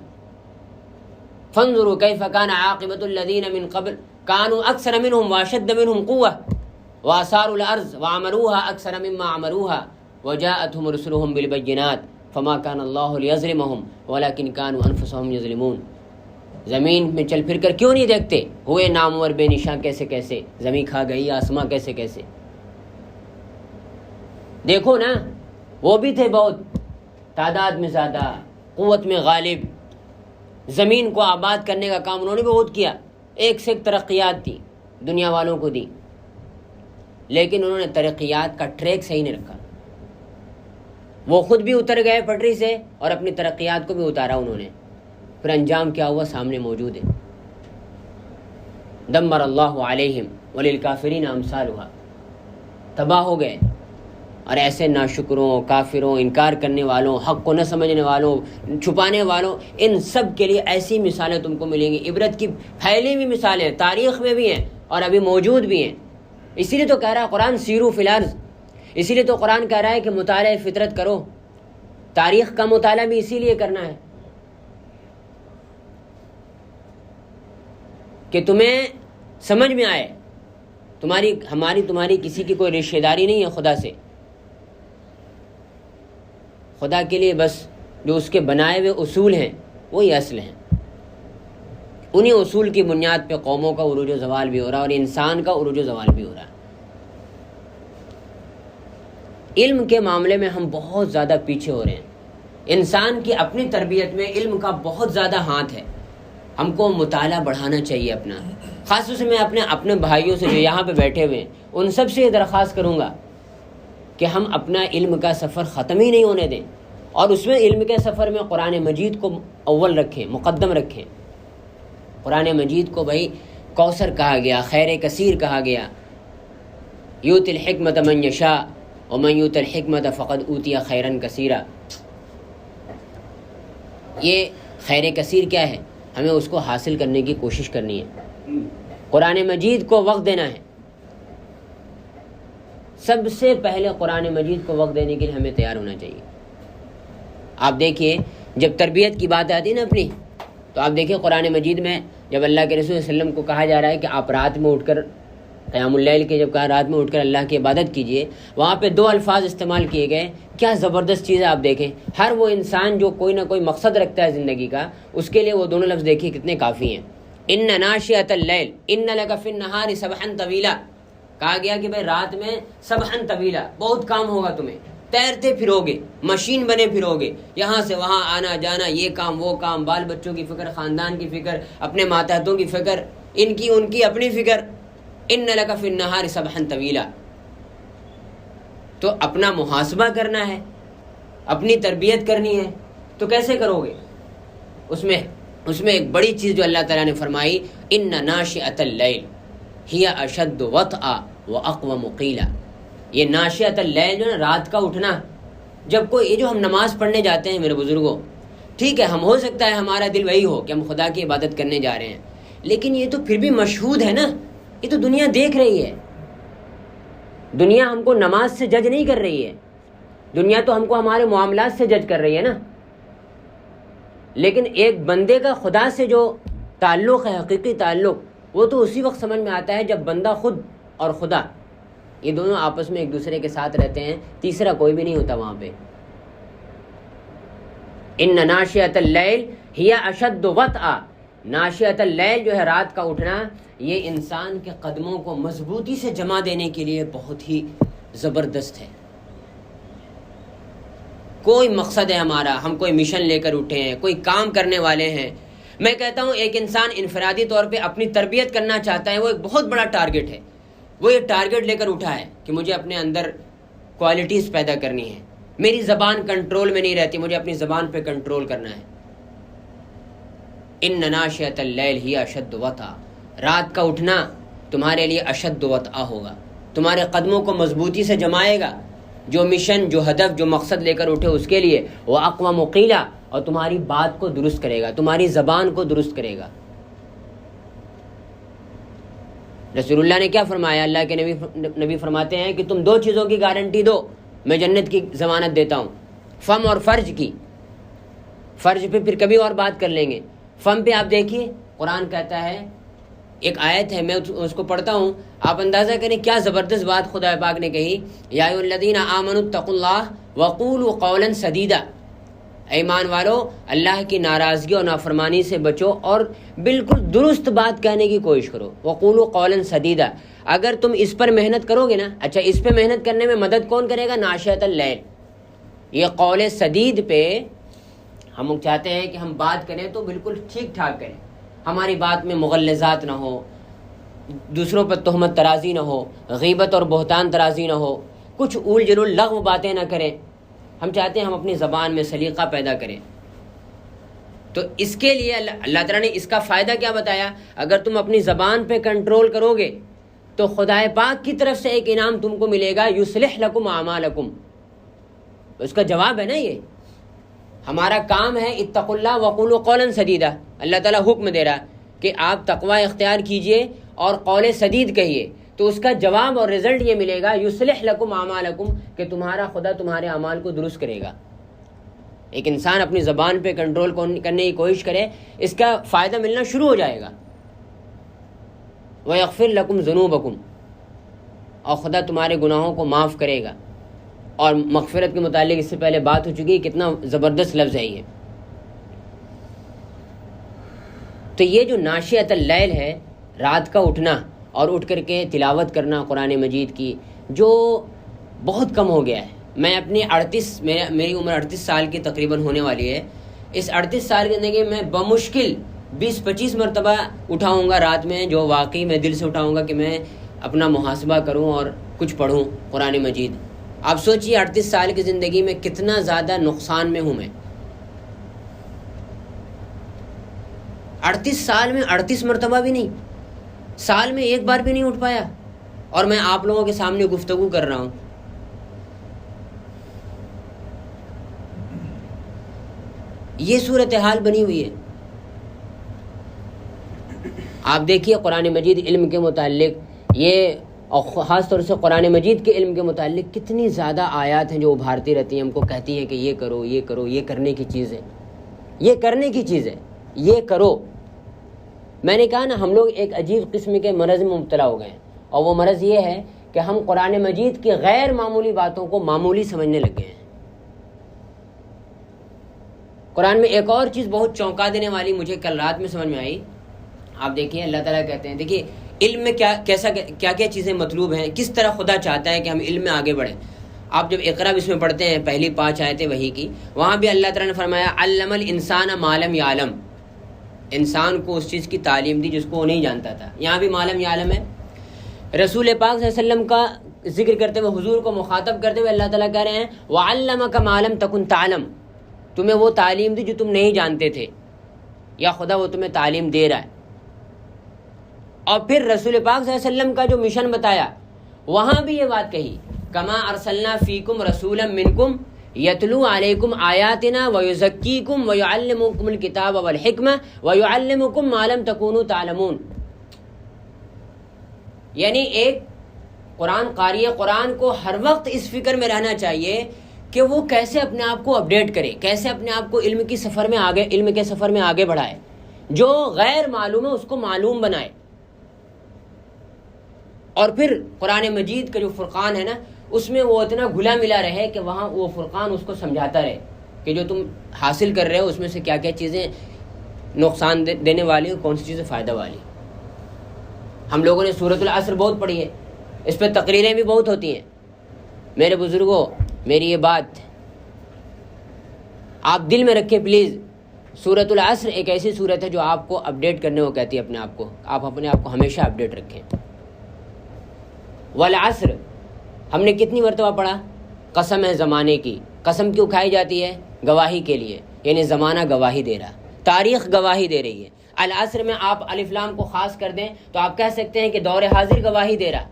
فانظروا کیف کان عاقبۃ الذین من قبل کانوا اکثر منهم واشد منهم قوة واثاروا الارض وعمروها اکثر مما عمروها وجاءتهم رسلهم بالبینات فما كان الله ليظلمهم ولكن كانوا انفسهم يظلمون. زمین میں چل پھر کر کیوں نہیں دیکھتے؟ ہوئے نامور بے نشاں کیسے کیسے، زمین کھا گئی آسماں کیسے کیسے. دیکھو نا، وہ بھی تھے بہت تعداد میں زیادہ، قوت میں غالب، زمین کو آباد کرنے کا کام انہوں نے بہت کیا، ایک سے ایک ترقیات دی دنیا والوں کو دی، لیکن انہوں نے ترقیات کا ٹریک صحیح نہیں رکھا. وہ خود بھی اتر گئے پٹری سے اور اپنی ترقیات کو بھی اتارا انہوں نے. پھر انجام کیا ہوا سامنے موجود ہے. دمر اللہ علیہم وللکافرین امثالها، تباہ ہو گئے. اور ایسے ناشکروں، کافروں، انکار کرنے والوں، حق کو نہ سمجھنے والوں، چھپانے والوں، ان سب کے لیے ایسی مثالیں تم کو ملیں گی. عبرت کی پھیلی ہوئی مثالیں تاریخ میں بھی ہیں اور ابھی موجود بھی ہیں. اسی لیے تو کہہ رہا ہے قرآن سیروا فی الارض، اسی لیے تو قرآن کہہ رہا ہے کہ مطالعہ فطرت کرو. تاریخ کا مطالعہ بھی اسی لیے کرنا ہے کہ تمہیں سمجھ میں آئے. تمہاری کسی کی کوئی رشتہ داری نہیں ہے خدا سے. خدا کے لیے بس جو اس کے بنائے ہوئے اصول ہیں وہی اصل ہیں. انہی اصول کی بنیاد پہ قوموں کا عروج و زوال بھی ہو رہا ہے اور انسان کا عروج و زوال بھی ہو رہا ہے. علم کے معاملے میں ہم بہت زیادہ پیچھے ہو رہے ہیں. انسان کی اپنی تربیت میں علم کا بہت زیادہ ہاتھ ہے. ہم کو مطالعہ بڑھانا چاہیے اپنا. خاص طور سے میں اپنے بھائیوں سے جو یہاں پہ بیٹھے ہوئے ہیں ان سب سے یہ درخواست کروں گا کہ ہم اپنا علم کا سفر ختم ہی نہیں ہونے دیں، اور اس میں علم کے سفر میں قرآن مجید کو اول رکھیں، مقدم رکھیں. قرآن مجید کو بھائی کوثر کہا گیا، خیر کثیر کہا گیا. یؤتی الحکمت من یشاء ومن یؤت الحکمت فقد اوتی خیرا کثیرا. یہ خیر کثیر کیا ہے؟ ہمیں اس کو حاصل کرنے کی کوشش کرنی ہے. قرآن مجید کو وقت دینا ہے. سب سے پہلے قرآن مجید کو وقت دینے کے لیے ہمیں تیار ہونا چاہیے. آپ دیکھیے جب تربیت کی بات آتی ہے نا اپنی، تو آپ دیکھیے قرآن مجید میں جب اللہ کے رسول صلی اللہ علیہ وسلم کو کہا جا رہا ہے کہ آپ رات میں اٹھ کر قیام اللیل کے، جب کہا رات میں اٹھ کر اللہ کی عبادت کیجئے، وہاں پہ دو الفاظ استعمال کیے گئے. کیا زبردست چیز ہے. آپ دیکھیں ہر وہ انسان جو کوئی نہ کوئی مقصد رکھتا ہے زندگی کا، اس کے لیے وہ دونوں لفظ دیکھیے کتنے کافی ہیں. ان ناشئۃ اللیل ان لک فی النہار سبحا طویلا. کہا گیا کہ بھائی رات میں سبحا طویلا، بہت کام ہوگا تمہیں، تیرتے پھرو گے، مشین بنے پھرو گے، یہاں سے وہاں آنا جانا، یہ کام وہ کام، بال بچوں کی فکر، خاندان کی فکر، اپنے ماتحتوں کی فکر، ان کی اپنی فکر. ان لک فی النہار سبحا طویلا. تو اپنا محاسبہ کرنا ہے، اپنی تربیت کرنی ہے، تو کیسے کرو گے؟ اس میں ایک بڑی چیز جو اللہ تعالیٰ نے فرمائی، ان ناشئۃ اللیل ہی اشد وطئا واقوم قیلا. یہ ناشئۃ اللیل جو ہے نا، رات کا اٹھنا. جب کوئی یہ جو ہم نماز پڑھنے جاتے ہیں میرے بزرگوں، ٹھیک ہے ہم ہو سکتا ہے ہمارا دل وہی ہو کہ ہم خدا کی عبادت کرنے جا رہے ہیں، لیکن یہ تو پھر بھی مشہود ہے نا، یہ تو دنیا دیکھ رہی ہے. دنیا ہم کو نماز سے جج نہیں کر رہی ہے، دنیا تو ہم کو ہمارے معاملات سے جج کر رہی ہے نا. لیکن ایک بندے کا خدا سے جو تعلق ہے، حقیقی تعلق، وہ تو اسی وقت سمجھ میں آتا ہے جب بندہ خود اور خدا یہ دونوں آپس میں ایک دوسرے کے ساتھ رہتے ہیں، تیسرا کوئی بھی نہیں ہوتا وہاں پہ. ان ناشئۃ اللیل ہی اشد وطئا، ناشئۃ اللیل جو ہے رات کا اٹھنا، یہ انسان کے قدموں کو مضبوطی سے جما دینے کے لیے بہت ہی زبردست ہے. کوئی مقصد ہے ہمارا، ہم کوئی مشن لے کر اٹھے ہیں، کوئی کام کرنے والے ہیں. میں کہتا ہوں ایک انسان انفرادی طور پہ اپنی تربیت کرنا چاہتا ہے، وہ ایک بہت بڑا ٹارگٹ ہے. وہ یہ ٹارگٹ لے کر اٹھا ہے کہ مجھے اپنے اندر کوالٹیز پیدا کرنی ہے. میری زبان کنٹرول میں نہیں رہتی، مجھے اپنی زبان پہ کنٹرول کرنا ہے. ان ناشئۃ اللیل ہی اشد وطئا، رات کا اٹھنا تمہارے لیے اشد وطئا ہوگا، تمہارے قدموں کو مضبوطی سے جمائے گا. جو مشن، جو ہدف، جو مقصد لے کر اٹھے اس کے لیے، وہ اقوام قیلا، اور تمہاری بات کو درست کرے گا، تمہاری زبان کو درست کرے گا. رسول اللہ نے کیا فرمایا؟ اللہ کے نبی فرماتے ہیں کہ تم دو چیزوں کی گارنٹی دو، میں جنت کی ضمانت دیتا ہوں، فم اور فرج کی. فرج پہ پھر کبھی اور بات کر لیں گے. فم پہ آپ دیکھیے قرآن کہتا ہے، ایک آیت ہے، میں اس کو پڑھتا ہوں، آپ اندازہ کریں کیا زبردست بات خدا پاک نے کہی. یا ایھا الذین آمنوا اتقوا اللہ وقولوا قولا سدیدا، ایمان والو اللہ کی ناراضگی اور نافرمانی سے بچو اور بالکل درست بات کہنے کی کوشش کرو. وقولوا قولا سدیدا، اگر تم اس پر محنت کرو گے نا. اچھا، اس پہ محنت کرنے میں مدد کون کرے گا؟ ناشئۃ اللیل. یہ قول سدید پہ ہم چاہتے ہیں کہ ہم بات کریں تو بالکل ٹھیک ٹھاک کریں، ہماری بات میں مغلظات نہ ہو، دوسروں پر تہمت ترازی نہ ہو، غیبت اور بہتان ترازی نہ ہو، کچھ اول جلول لغو باتیں نہ کریں. ہم چاہتے ہیں ہم اپنی زبان میں سلیقہ پیدا کریں. تو اس کے لیے اللہ تعالیٰ نے اس کا فائدہ کیا بتایا؟ اگر تم اپنی زبان پہ کنٹرول کرو گے تو خدا پاک کی طرف سے ایک انعام تم کو ملے گا، یصلح لکم اعمالکم. اس کا جواب ہے نا، یہ ہمارا کام ہے اتقوا اللہ وقولوا قولا سدیدا. اللہ تعالیٰ حکم دے رہا کہ آپ تقوی اختیار کیجئے اور قول سدید کہیے، تو اس کا جواب اور رزلٹ یہ ملے گا، یصلح لکم اعمالکم، کہ تمہارا خدا تمہارے اعمال کو درست کرے گا. ایک انسان اپنی زبان پہ کنٹرول کرنے کی کوشش کرے، اس کا فائدہ ملنا شروع ہو جائے گا. وَيَغْفِرْ لَكُمْ ذُنُوبَكُمْ، اور خدا تمہارے گناہوں کو معاف کرے گا. اور مغفرت کے متعلق اس سے پہلے بات ہو چکی ہے، کتنا زبردست لفظ ہے یہ. تو یہ جو ناشئۃ اللیل ہے، رات کا اٹھنا اور اٹھ کر کے تلاوت کرنا قرآن مجید کی، جو بہت کم ہو گیا ہے. میں اپنی میری عمر 38 سال کی تقریباً ہونے والی ہے. اس 38 سال کی زندگی میں بمشکل 20-25 مرتبہ اٹھاؤں گا رات میں، جو واقعی میں دل سے اٹھاؤں گا کہ میں اپنا محاسبہ کروں اور کچھ پڑھوں قرآن مجید. آپ سوچئے 38 سال کی زندگی میں کتنا زیادہ نقصان میں ہوں میں. 38 سال میں 38 مرتبہ بھی نہیں، سال میں ایک بار بھی نہیں اٹھ پایا، اور میں آپ لوگوں کے سامنے گفتگو کر رہا ہوں. یہ صورتحال بنی ہوئی ہے. آپ دیکھیے قرآن مجید علم کے متعلق، یہ اور خاص طور سے قرآن مجید کے علم کے متعلق کتنی زیادہ آیات ہیں جو ابھارتی رہتی ہیں، ہم کو کہتی ہیں کہ یہ کرو، یہ کرو، یہ کرنے کی چیز ہے، یہ کرنے کی چیز ہے، یہ کرو. میں نے کہا نا، ہم لوگ ایک عجیب قسم کے مرض میں مبتلا ہو گئے ہیں، اور وہ مرض یہ ہے کہ ہم قرآن مجید کی غیر معمولی باتوں کو معمولی سمجھنے لگ گئے ہیں. قرآن میں ایک اور چیز بہت چونکا دینے والی مجھے کل رات میں سمجھ میں آئی. آپ دیکھیے اللہ تعالیٰ کہتے ہیں، دیکھیے علم میں کیا کیا چیزیں مطلوب ہیں، کس طرح خدا چاہتا ہے کہ ہم علم میں آگے بڑھیں. آپ جب اقرا بسم پڑھتے ہیں پہلی 5 آیتیں وحی کی، وہاں بھی اللہ تعالیٰ نے فرمایا علم الانسان ما لم یعلم، انسان کو اس چیز کی تعلیم دی جس کو وہ نہیں جانتا تھا. یہاں بھی ما لم یعلم ہے. رسول پاک صلی اللہ علیہ وسلم کا ذکر کرتے ہوئے، حضور کو مخاطب کرتے ہوئے اللہ تعالیٰ کہہ رہے ہیں وعلمک ما لم تکن تعلم، تمہیں وہ تعلیم دی جو تم نہیں جانتے تھے، یا خدا وہ تمہیں تعلیم دے رہا ہے. اور پھر رسول پاک صلی اللہ علیہ وسلم کا جو مشن بتایا، وہاں بھی یہ بات کہی کما ارسلنا فیکم رسولا منکم یتلو علیکم آیاتنا ویزکیکم ویعلمکم الکتاب والحکمہ ویعلمکم ما لم تکونوا تعلمون. یعنی ایک قرآن قاری قرآن کو ہر وقت اس فکر میں رہنا چاہیے کہ وہ کیسے اپنے آپ کو اپڈیٹ کرے، کیسے اپنے آپ کو علم کے سفر میں آگے بڑھائے، جو غیر معلوم ہے اس کو معلوم بنائے. اور پھر قرآن مجید کا جو فرقان ہے نا اس میں وہ اتنا گھلا ملا رہے کہ وہاں وہ فرقان اس کو سمجھاتا رہے کہ جو تم حاصل کر رہے ہو اس میں سے کیا کیا چیزیں نقصان دینے والی اور کون سی چیزیں فائدہ والی. ہم لوگوں نے سورۃ العصر بہت پڑھی ہے, اس پہ تقریریں بھی بہت ہوتی ہیں. میرے بزرگوں, میری یہ بات آپ دل میں رکھیں پلیز. سورۃ العصر ایک ایسی سورت ہے جو آپ کو اپڈیٹ کرنے کو کہتی ہے اپنے آپ کو. آپ اپنے آپ کو ہمیشہ اپڈیٹ رکھیں. والعصر ہم نے کتنی مرتبہ پڑھا؟ قسم ہے زمانے کی. قسم کیوں کھائی جاتی ہے؟ گواہی کے لیے, یعنی زمانہ گواہی دے رہا, تاریخ گواہی دے رہی ہے. العصر میں آپ الف لام کو خاص کر دیں تو آپ کہہ سکتے ہیں کہ دور حاضر گواہی دے رہا.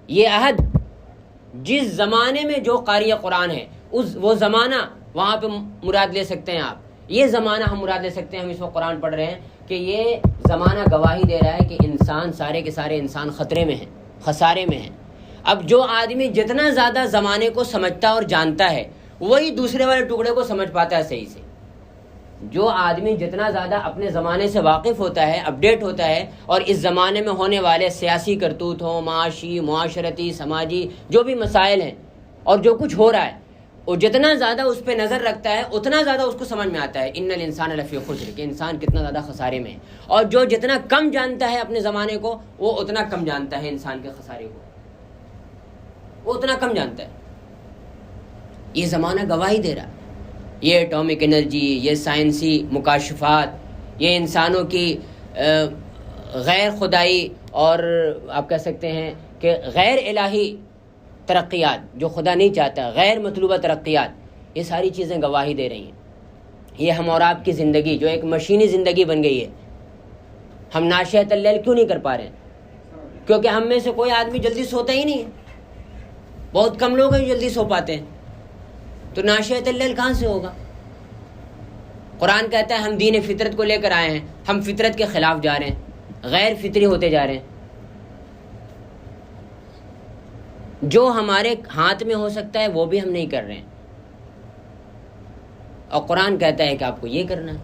یہ عہد جس زمانے میں جو قاری قرآن ہے وہ زمانہ وہاں پہ مراد لے سکتے ہیں آپ. یہ زمانہ ہم مراد لے سکتے ہیں. ہم اس وقت قرآن پڑھ رہے ہیں کہ یہ زمانہ گواہی دے رہا ہے کہ انسان سارے کے سارے انسان خطرے میں ہیں, خسارے میں ہیں. اب جو آدمی جتنا زیادہ زمانے کو سمجھتا اور جانتا ہے وہی دوسرے والے ٹکڑے کو سمجھ پاتا ہے صحیح سے. جو آدمی جتنا زیادہ اپنے زمانے سے واقف ہوتا ہے, اپڈیٹ ہوتا ہے, اور اس زمانے میں ہونے والے سیاسی کرتوت ہوں, معاشی, معاشرتی, سماجی جو بھی مسائل ہیں اور جو کچھ ہو رہا ہے, وہ جتنا زیادہ اس پہ نظر رکھتا ہے اتنا زیادہ اس کو سمجھ میں آتا ہے ان الانسان لفی خسر, کہ انسان کتنا زیادہ خسارے میں ہے. اور جو جتنا کم جانتا ہے اپنے زمانے کو وہ اتنا کم جانتا ہے انسان کے خسارے کو, وہ اتنا کم جانتا ہے. یہ زمانہ گواہی دے رہا. یہ ایٹامک انرجی, یہ سائنسی مکاشفات, یہ انسانوں کی غیر خدائی اور آپ کہہ سکتے ہیں کہ غیر الہی ترقیات جو خدا نہیں چاہتا, غیر مطلوبہ ترقیات, یہ ساری چیزیں گواہی دے رہی ہیں. یہ ہم اور آپ کی زندگی جو ایک مشینی زندگی بن گئی ہے, ہم ناشئۃ اللیل کیوں نہیں کر پا رہے ہیں؟ کیونکہ ہم میں سے کوئی آدمی جلدی سوتا ہی نہیں ہے. بہت کم لوگ ہیں جو جلدی سو پاتے ہیں. تو ناشئۃ اللیل کہاں سے ہوگا؟ قرآن کہتا ہے ہم دین فطرت کو لے کر آئے ہیں, ہم فطرت کے خلاف جا رہے ہیں, غیر فطری ہوتے جا رہے ہیں. جو ہمارے ہاتھ میں ہو سکتا ہے وہ بھی ہم نہیں کر رہے ہیں, اور قرآن کہتا ہے کہ آپ کو یہ کرنا ہے.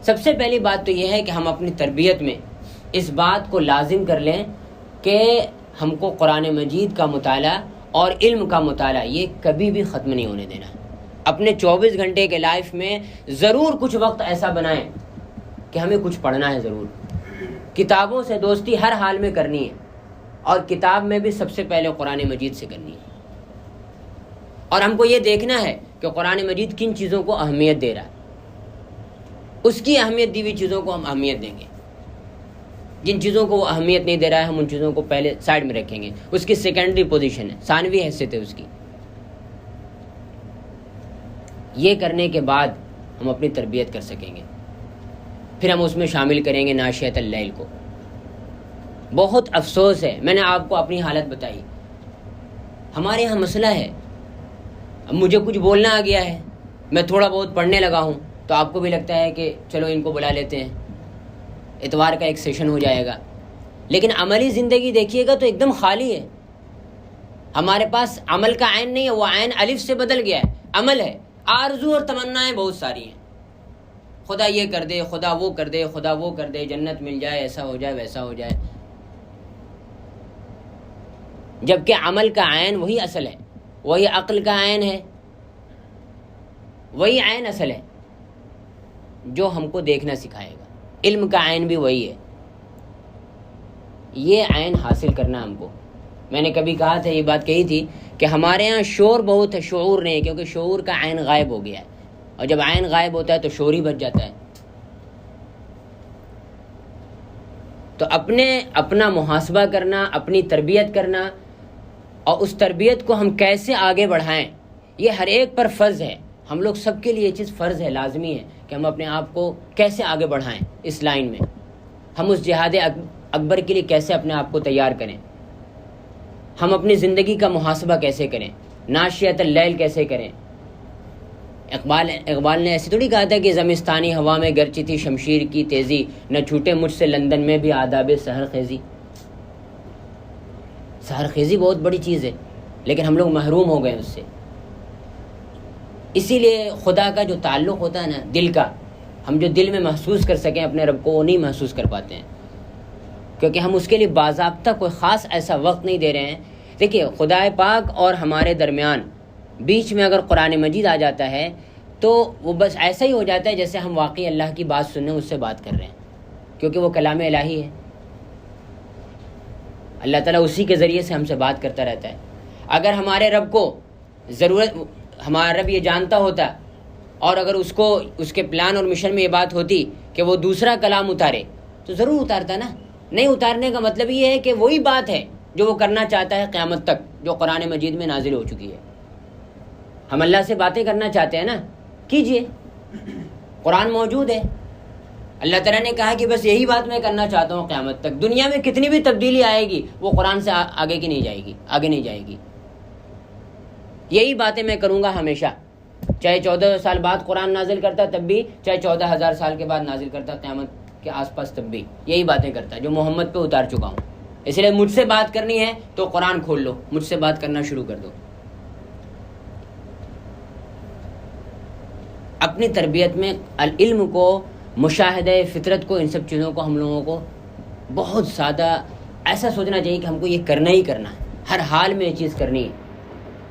سب سے پہلی بات تو یہ ہے کہ ہم اپنی تربیت میں اس بات کو لازم کر لیں کہ ہم کو قرآن مجید کا مطالعہ اور علم کا مطالعہ یہ کبھی بھی ختم نہیں ہونے دینا. اپنے 24 گھنٹے کے لائف میں ضرور کچھ وقت ایسا بنائیں کہ ہمیں کچھ پڑھنا ہے. ضرور کتابوں سے دوستی ہر حال میں کرنی ہے, اور کتاب میں بھی سب سے پہلے قرآن مجید سے کرنی ہے. اور ہم کو یہ دیکھنا ہے کہ قرآن مجید کن چیزوں کو اہمیت دے رہا ہے, اس کی اہمیت دی ہوئی چیزوں کو ہم اہمیت دیں گے. جن چیزوں کو وہ اہمیت نہیں دے رہا ہے ہم ان چیزوں کو پہلے سائڈ میں رکھیں گے. اس کی سیکنڈری پوزیشن ہے, ثانوی حیثیت ہے اس کی. یہ کرنے کے بعد ہم اپنی تربیت کر سکیں گے. پھر ہم اس میں شامل کریں گے ناشئۃ اللیل کو. بہت افسوس ہے, میں نے آپ کو اپنی حالت بتائی. ہمارے یہاں مسئلہ ہے, اب مجھے کچھ بولنا آ گیا ہے, میں تھوڑا بہت پڑھنے لگا ہوں, تو آپ کو بھی لگتا ہے کہ چلو ان کو بلا لیتے ہیں, اتوار کا ایک سیشن ہو جائے گا. لیکن عملی زندگی دیکھیے گا تو ایک دم خالی ہے. ہمارے پاس عمل کا عین نہیں ہے, وہ عین الف سے بدل گیا ہے. عمل ہے, آرزو اور تمنائیں بہت ساری ہیں. خدا یہ کر دے, خدا وہ کر دے, خدا وہ کر دے, جنت مل جائے, ایسا ہو جائے, ویسا ہو جائے. جبکہ عمل کا عین وہی اصل ہے, وہی عقل کا عین ہے, وہی عین اصل ہے جو ہم کو دیکھنا سکھائے گا. علم کا عین بھی وہی ہے. یہ عین حاصل کرنا ہم کو. میں نے کبھی کہا تھا, یہ بات کہی تھی کہ ہمارے ہاں شور بہت ہے, شعور نہیں, کیونکہ شعور کا عین غائب ہو گیا ہے, اور جب عین غائب ہوتا ہے تو شعور ہی بچ جاتا ہے. تو اپنا محاسبہ کرنا, اپنی تربیت کرنا, اور اس تربیت کو ہم کیسے آگے بڑھائیں, یہ ہر ایک پر فرض ہے. ہم لوگ سب کے لیے یہ چیز فرض ہے, لازمی ہے کہ ہم اپنے آپ کو کیسے آگے بڑھائیں اس لائن میں. ہم اس جہاد اکبر کے لیے کیسے اپنے آپ کو تیار کریں, ہم اپنی زندگی کا محاسبہ کیسے کریں, ناشئۃ اللیل کیسے کریں. اقبال نے ایسی تھوڑی کہا تھا کہ زمستانی ہوا میں گرچی تھی شمشیر کی تیزی, نہ چھوٹے مجھ سے لندن میں بھی آداب سحر خیزی. سحر خیزی بہت بڑی چیز ہے, لیکن ہم لوگ محروم ہو گئے اس سے. اسی لیے خدا کا جو تعلق ہوتا ہے نا دل کا, ہم جو دل میں محسوس کر سکیں اپنے رب کو, وہ نہیں محسوس کر پاتے ہیں. کیونکہ ہم اس کے لیے باضابطہ کوئی خاص ایسا وقت نہیں دے رہے ہیں. دیکھیے خدا پاک اور ہمارے درمیان بیچ میں اگر قرآن مجید آ جاتا ہے تو وہ بس ایسا ہی ہو جاتا ہے جیسے ہم واقعی اللہ کی بات سننے اس سے بات کر رہے ہیں، کیونکہ وہ کلام الہی ہے. اللہ تعالیٰ اسی کے ذریعے سے ہم سے بات کرتا رہتا ہے. اگر ہمارے رب کو ضرورت، ہمارا رب یہ جانتا ہوتا اور اگر اس کو اس کے پلان اور مشن میں یہ بات ہوتی کہ وہ دوسرا کلام اتارے تو ضرور اتارتا نا. نہیں اتارنے کا مطلب یہ ہے کہ وہی بات ہے جو وہ کرنا چاہتا ہے قیامت تک، جو قرآن مجید میں نازل ہو چکی ہے. ہم اللہ سے باتیں کرنا چاہتے ہیں نا، کیجئے، قرآن موجود ہے. اللہ تعالیٰ نے کہا کہ بس یہی بات میں کرنا چاہتا ہوں قیامت تک. دنیا میں کتنی بھی تبدیلی آئے گی وہ قرآن سے آگے کی نہیں جائے گی، آگے نہیں جائے گی. یہی باتیں میں کروں گا ہمیشہ، چاہے 14 سال بعد قرآن نازل کرتا تب بھی، چاہے 14,000 سال کے بعد نازل کرتا قیامت کے آس پاس تب بھی یہی باتیں کرتا جو محمد پہ اتار چکا ہوں. اس لیے مجھ سے بات کرنی ہے تو قرآن کھول لو، مجھ سے بات کرنا شروع کر دو. اپنی تربیت میں علم کو، مشاہدہ فطرت کو، ان سب چیزوں کو ہم لوگوں کو بہت زیادہ ایسا سوچنا چاہیے کہ ہم کو یہ کرنا ہی کرنا ہے، ہر حال میں یہ چیز کرنی ہے،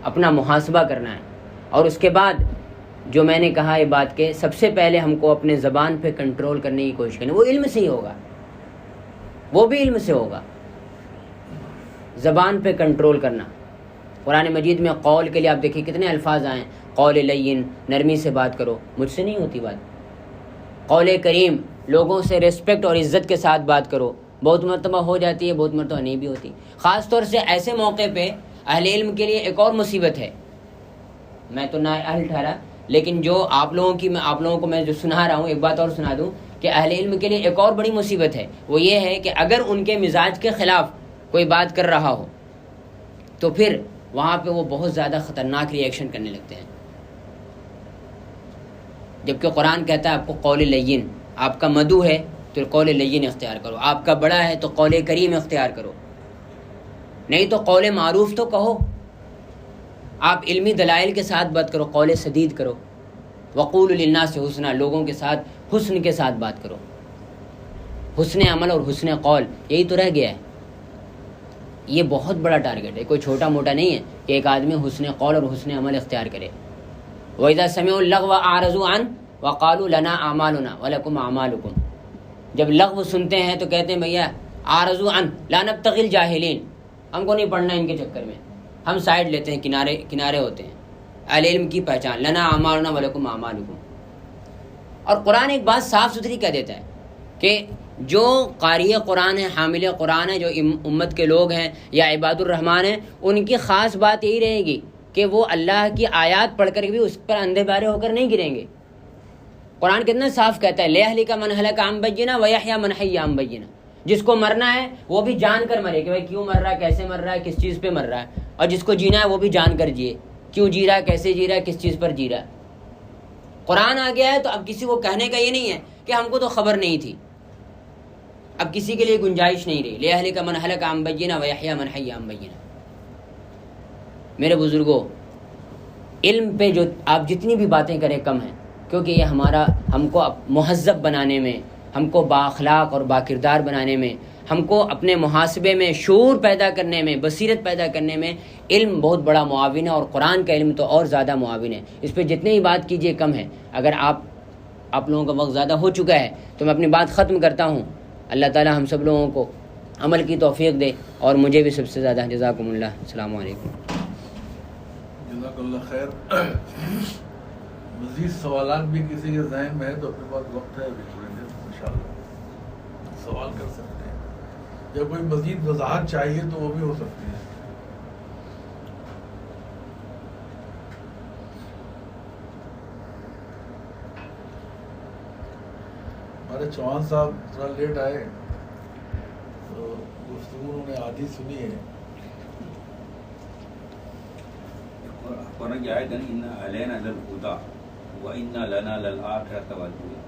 اپنا محاسبہ کرنا ہے. اور اس کے بعد جو میں نے کہا یہ بات کہ سب سے پہلے ہم کو اپنے زبان پہ کنٹرول کرنے کی کوشش کرنی، وہ علم سے ہی ہوگا، وہ بھی علم سے ہوگا. زبان پہ کنٹرول کرنا. قرآن مجید میں قول کے لیے آپ دیکھیں کتنے الفاظ آئے ہیں. قول لین، نرمی سے بات کرو، مجھ سے نہیں ہوتی بات. قول کریم، لوگوں سے ریسپیکٹ اور عزت کے ساتھ بات کرو. بہت مرتبہ ہو جاتی ہے، بہت مرتبہ نہیں بھی ہوتی. خاص طور سے ایسے موقع پہ اہل علم کے لیے ایک اور مصیبت ہے. میں تو نہ اہل ٹھہرا، لیکن جو آپ لوگوں کو میں جو سنا رہا ہوں، ایک بات اور سنا دوں کہ اہل علم کے لیے ایک اور بڑی مصیبت ہے. وہ یہ ہے کہ اگر ان کے مزاج کے خلاف کوئی بات کر رہا ہو تو پھر وہاں پہ وہ بہت زیادہ خطرناک ری ایکشن کرنے لگتے ہیں. جبکہ قرآن کہتا ہے آپ کو قول لین، آپ کا مدو ہے تو قول لین اختیار کرو، آپ کا بڑا ہے تو قول کریم اختیار کرو، نہیں تو قول معروف تو کہو. آپ علمی دلائل کے ساتھ بات کرو، قول سدید کرو. وقول للناس حسنا، لوگوں کے ساتھ حسن کے ساتھ بات کرو. حسن عمل اور حسن قول یہی تو رہ گیا ہے. یہ بہت بڑا ٹارگٹ ہے، کوئی چھوٹا موٹا نہیں ہے کہ ایک آدمی حسن قول اور حسن عمل اختیار کرے. وَإِذَا سَمِعُوا اللَّغْوَ أَعْرَضُوا عَنْهُ وَقَالُوا لَنَا أَعْمَالُنَا وَلَكُمْ أَعْمَالُكُمْ. جب لغو سنتے ہیں تو کہتے ہیں بھیا أَعْرَضُوا عَنْهُ لَا نَبْتَغِي الْجَاهِلِينَ، ہم کو نہیں پڑھنا ان کے چکر میں، ہم سائڈ لیتے ہیں، کنارے ہوتے ہیں. اہل علم کی پہچان لنا اعمالنا ولکم اعمالکم. اور قرآن ایک بات صاف ستھری کہہ دیتا ہے کہ جو قاری قرآن ہے، حامل قرآن ہے، جو امت کے لوگ ہیں یا عباد الرحمن ہیں، ان کی خاص بات یہی رہے گی کہ وہ اللہ کی آیات پڑھ کر بھی اس پر اندھے بہرے ہو کر نہیں گریں گے. قرآن کتنا صاف کہتا ہے لِيَهْلِكَ مَنْ هَلَكَ عَنْ بَيِّنَةٍ وَيَحْيَىٰ مَنْ حَيَّ عَنْ بَيِّنَةٍ. جس کو مرنا ہے وہ بھی جان کر مرے کہ بھائی کیوں مر رہا ہے، کیسے مر رہا ہے، کس چیز پہ مر رہا ہے. اور جس کو جینا ہے وہ بھی جان کر جیے، کیوں جی رہا ہے، کیسے جی رہا ہے، کس چیز پر جی رہا ہے. قرآن آ گیا ہے تو اب کسی کو کہنے کا یہ نہیں ہے کہ ہم کو تو خبر نہیں تھی. اب کسی کے لیے گنجائش نہیں رہی. لِيَهْلِكَ مَنْ هَلَكَ عَنْ بَيِّنَةٍ وَيَحْيَىٰ مَنْ حَيَّ عَنْ بَيِّنَةٍ. میرے بزرگوں، علم پہ جو آپ جتنی بھی باتیں کریں کم ہیں، کیونکہ یہ ہم کو مہذب بنانے میں، ہم کو بااخلاق اور باکردار بنانے میں، ہم کو اپنے محاسبے میں شعور پیدا کرنے میں، بصیرت پیدا کرنے میں علم بہت بڑا معاون ہے. اور قرآن کا علم تو اور زیادہ معاون ہے. اس پہ جتنے ہی بات کیجیے کم ہے. اگر آپ لوگوں کا وقت زیادہ ہو چکا ہے تو میں اپنی بات ختم کرتا ہوں. اللہ تعالی ہم سب لوگوں کو عمل کی توفیق دے اور مجھے بھی سب سے زیادہ. جزاکم اللہ. السلام علیکم. جزاک اللہ خیر. مزید سوالات بھی کسی کے ذہن میں ہے تو اپنے پاس وقت ہے، ابھی تھوڑی دیر انشاءاللہ سوال کر سکتے ہیں، یا کوئی مزید وضاحت چاہیے تو وہ بھی ہو سکتی ہے. ہمارے چوہان صاحب تھوڑا لیٹ آئے تو گفتگو انہوں نے آدھی سنی ہے. قرآن کی آیت ہے ان علینا للہدی وَإِنَّا لَنَا لَلْآخِرَةَ وَالْأُولَىٰ.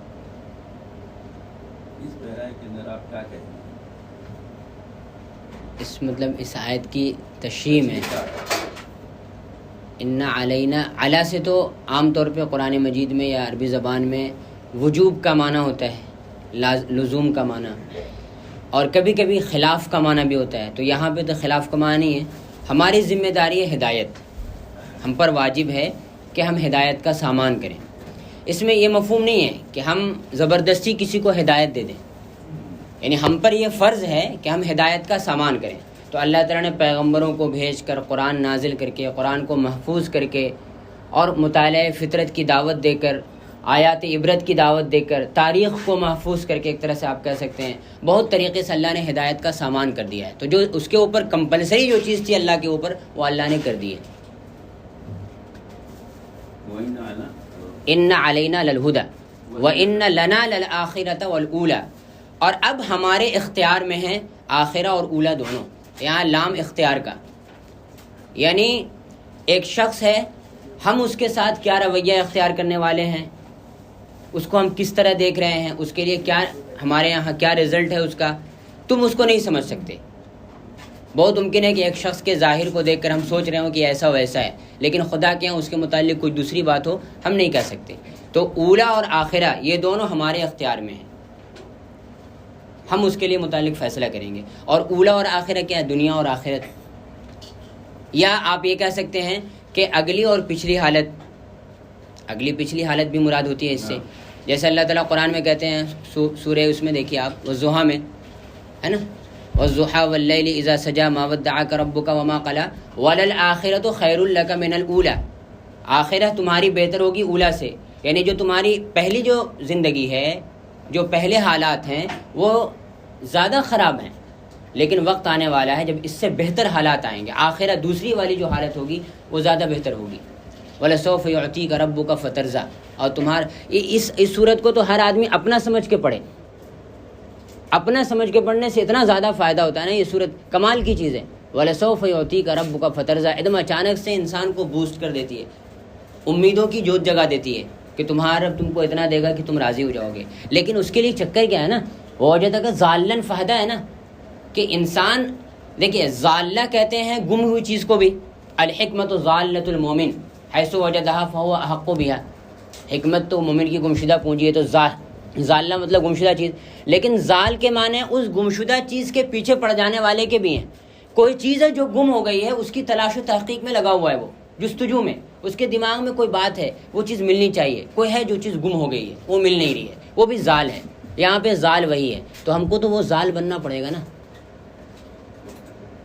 اس بہرائے کے اندر آپ کیا کہتے ہیں؟ اس مطلب اس آیت کی تشریح میں ان علینا، علی سے تو عام طور پہ قرآن مجید میں یا عربی زبان میں وجوب کا معنی ہوتا ہے، لزوم کا معنی. اور کبھی کبھی خلاف کا معنی بھی ہوتا ہے. تو یہاں پہ تو خلاف کا معنی نہیں ہے. ہماری ذمہ داری ہے ہدایت. ہم پر واجب ہے کہ ہم ہدایت کا سامان کریں. اس میں یہ مفہوم نہیں ہے کہ ہم زبردستی کسی کو ہدایت دے دیں. یعنی ہم پر یہ فرض ہے کہ ہم ہدایت کا سامان کریں. تو اللہ تعالیٰ نے پیغمبروں کو بھیج کر قرآن نازل کر کے قرآن کو محفوظ کر کے اور مطالعہ فطرت کی دعوت دے کر آیات عبرت کی دعوت دے کر تاریخ کو محفوظ کر کے ایک طرح سے آپ کہہ سکتے ہیں بہت طریقے سے اللہ نے ہدایت کا سامان کر دیا ہے. تو جو اس کے اوپر کمپلسری جو چیز تھی اللہ کے اوپر وہ اللہ نے کر دی ہے. ان علینا للہدی وان لنا للآخرۃ والأولی. اور اب ہمارے اختیار میں ہیں آخرہ اور اولا دونوں. یہاں لام اختیار کا یعنی ایک شخص ہے, ہم اس کے ساتھ کیا رویہ اختیار کرنے والے ہیں, اس کو ہم کس طرح دیکھ رہے ہیں, اس کے لیے کیا ہمارے یہاں کیا رزلٹ ہے اس کا, تم اس کو نہیں سمجھ سکتے. بہت ممکن ہے کہ ایک شخص کے ظاہر کو دیکھ کر ہم سوچ رہے ہوں کہ ایسا ویسا ہے, لیکن خدا کے یہاں اس کے متعلق کچھ دوسری بات ہو, ہم نہیں کہہ سکتے. تو اولا اور آخرہ یہ دونوں ہمارے اختیار میں ہیں, ہم اس کے لیے متعلق فیصلہ کریں گے. اور اولا اور آخرہ کیا ہے؟ دنیا اور آخرت. یا آپ یہ کہہ سکتے ہیں کہ اگلی اور پچھلی حالت, اگلی پچھلی حالت بھی مراد ہوتی ہے اس سے. جیسے اللہ تعالیٰ قرآن میں کہتے ہیں سورہ اس میں دیکھیے آپ والضحیٰ میں ہے نا, والضحیٰ واللیل اذا سجا ما ودعک ربک وما قلی وللآخرۃ خیر لک من الاولی. آخرہ تمہاری بہتر ہوگی اولا سے, یعنی جو تمہاری پہلی جو زندگی ہے, جو پہلے حالات ہیں وہ زیادہ خراب ہیں, لیکن وقت آنے والا ہے جب اس سے بہتر حالات آئیں گے. آخرہ دوسری والی جو حالت ہوگی وہ زیادہ بہتر ہوگی. وَلَسَوْفَ يُعْطِيكَ رَبُّكَ فَتَرْضَىٰ. اور تمہارا اس صورت کو تو ہر آدمی اپنا سمجھ کے پڑھے. اپنا سمجھ کے پڑھنے سے اتنا زیادہ فائدہ ہوتا ہے نا, یہ صورت کمال کی چیز ہے. وَلَسَوْفَ يُعْطِيكَ رَبُّكَ فَتَرْضَىٰ ایک دم اچانک سے انسان کو بوسٹ کر دیتی ہے, امیدوں کی جوت جگا دیتی ہے کہ تمہارا رب تم کو اتنا دے گا کہ تم راضی ہو جاؤ گے. لیکن اس کے لیے چکر کیا ہے نا, وَوَجَدَكَ ضَالًّا فَهَدَىٰ ہے نا, کہ انسان دیکھیے ضالہ کہتے ہیں گم ہوئی چیز کو بھی. الحکمت ضالۃ المومن حیث وجدها فهو احق بها. حکمت تو مومن کی گمشدہ پونجی ہے. تو ضالہ مطلب گمشدہ چیز, لیکن ضال کے معنی اس گمشدہ چیز کے پیچھے پڑ جانے والے کے بھی ہیں. کوئی چیز ہے جو گم ہو گئی ہے, اس کی تلاش و تحقیق میں لگا ہوا ہے, وہ جستجو میں, اس کے دماغ میں کوئی بات ہے, وہ چیز ملنی چاہیے. کوئی ہے جو چیز گم ہو گئی ہے, وہ مل نہیں رہی ہے, وہ بھی ضال ہے. یہاں پہ ضال وہی ہے, تو ہم کو تو وہ ضال بننا پڑے گا نا.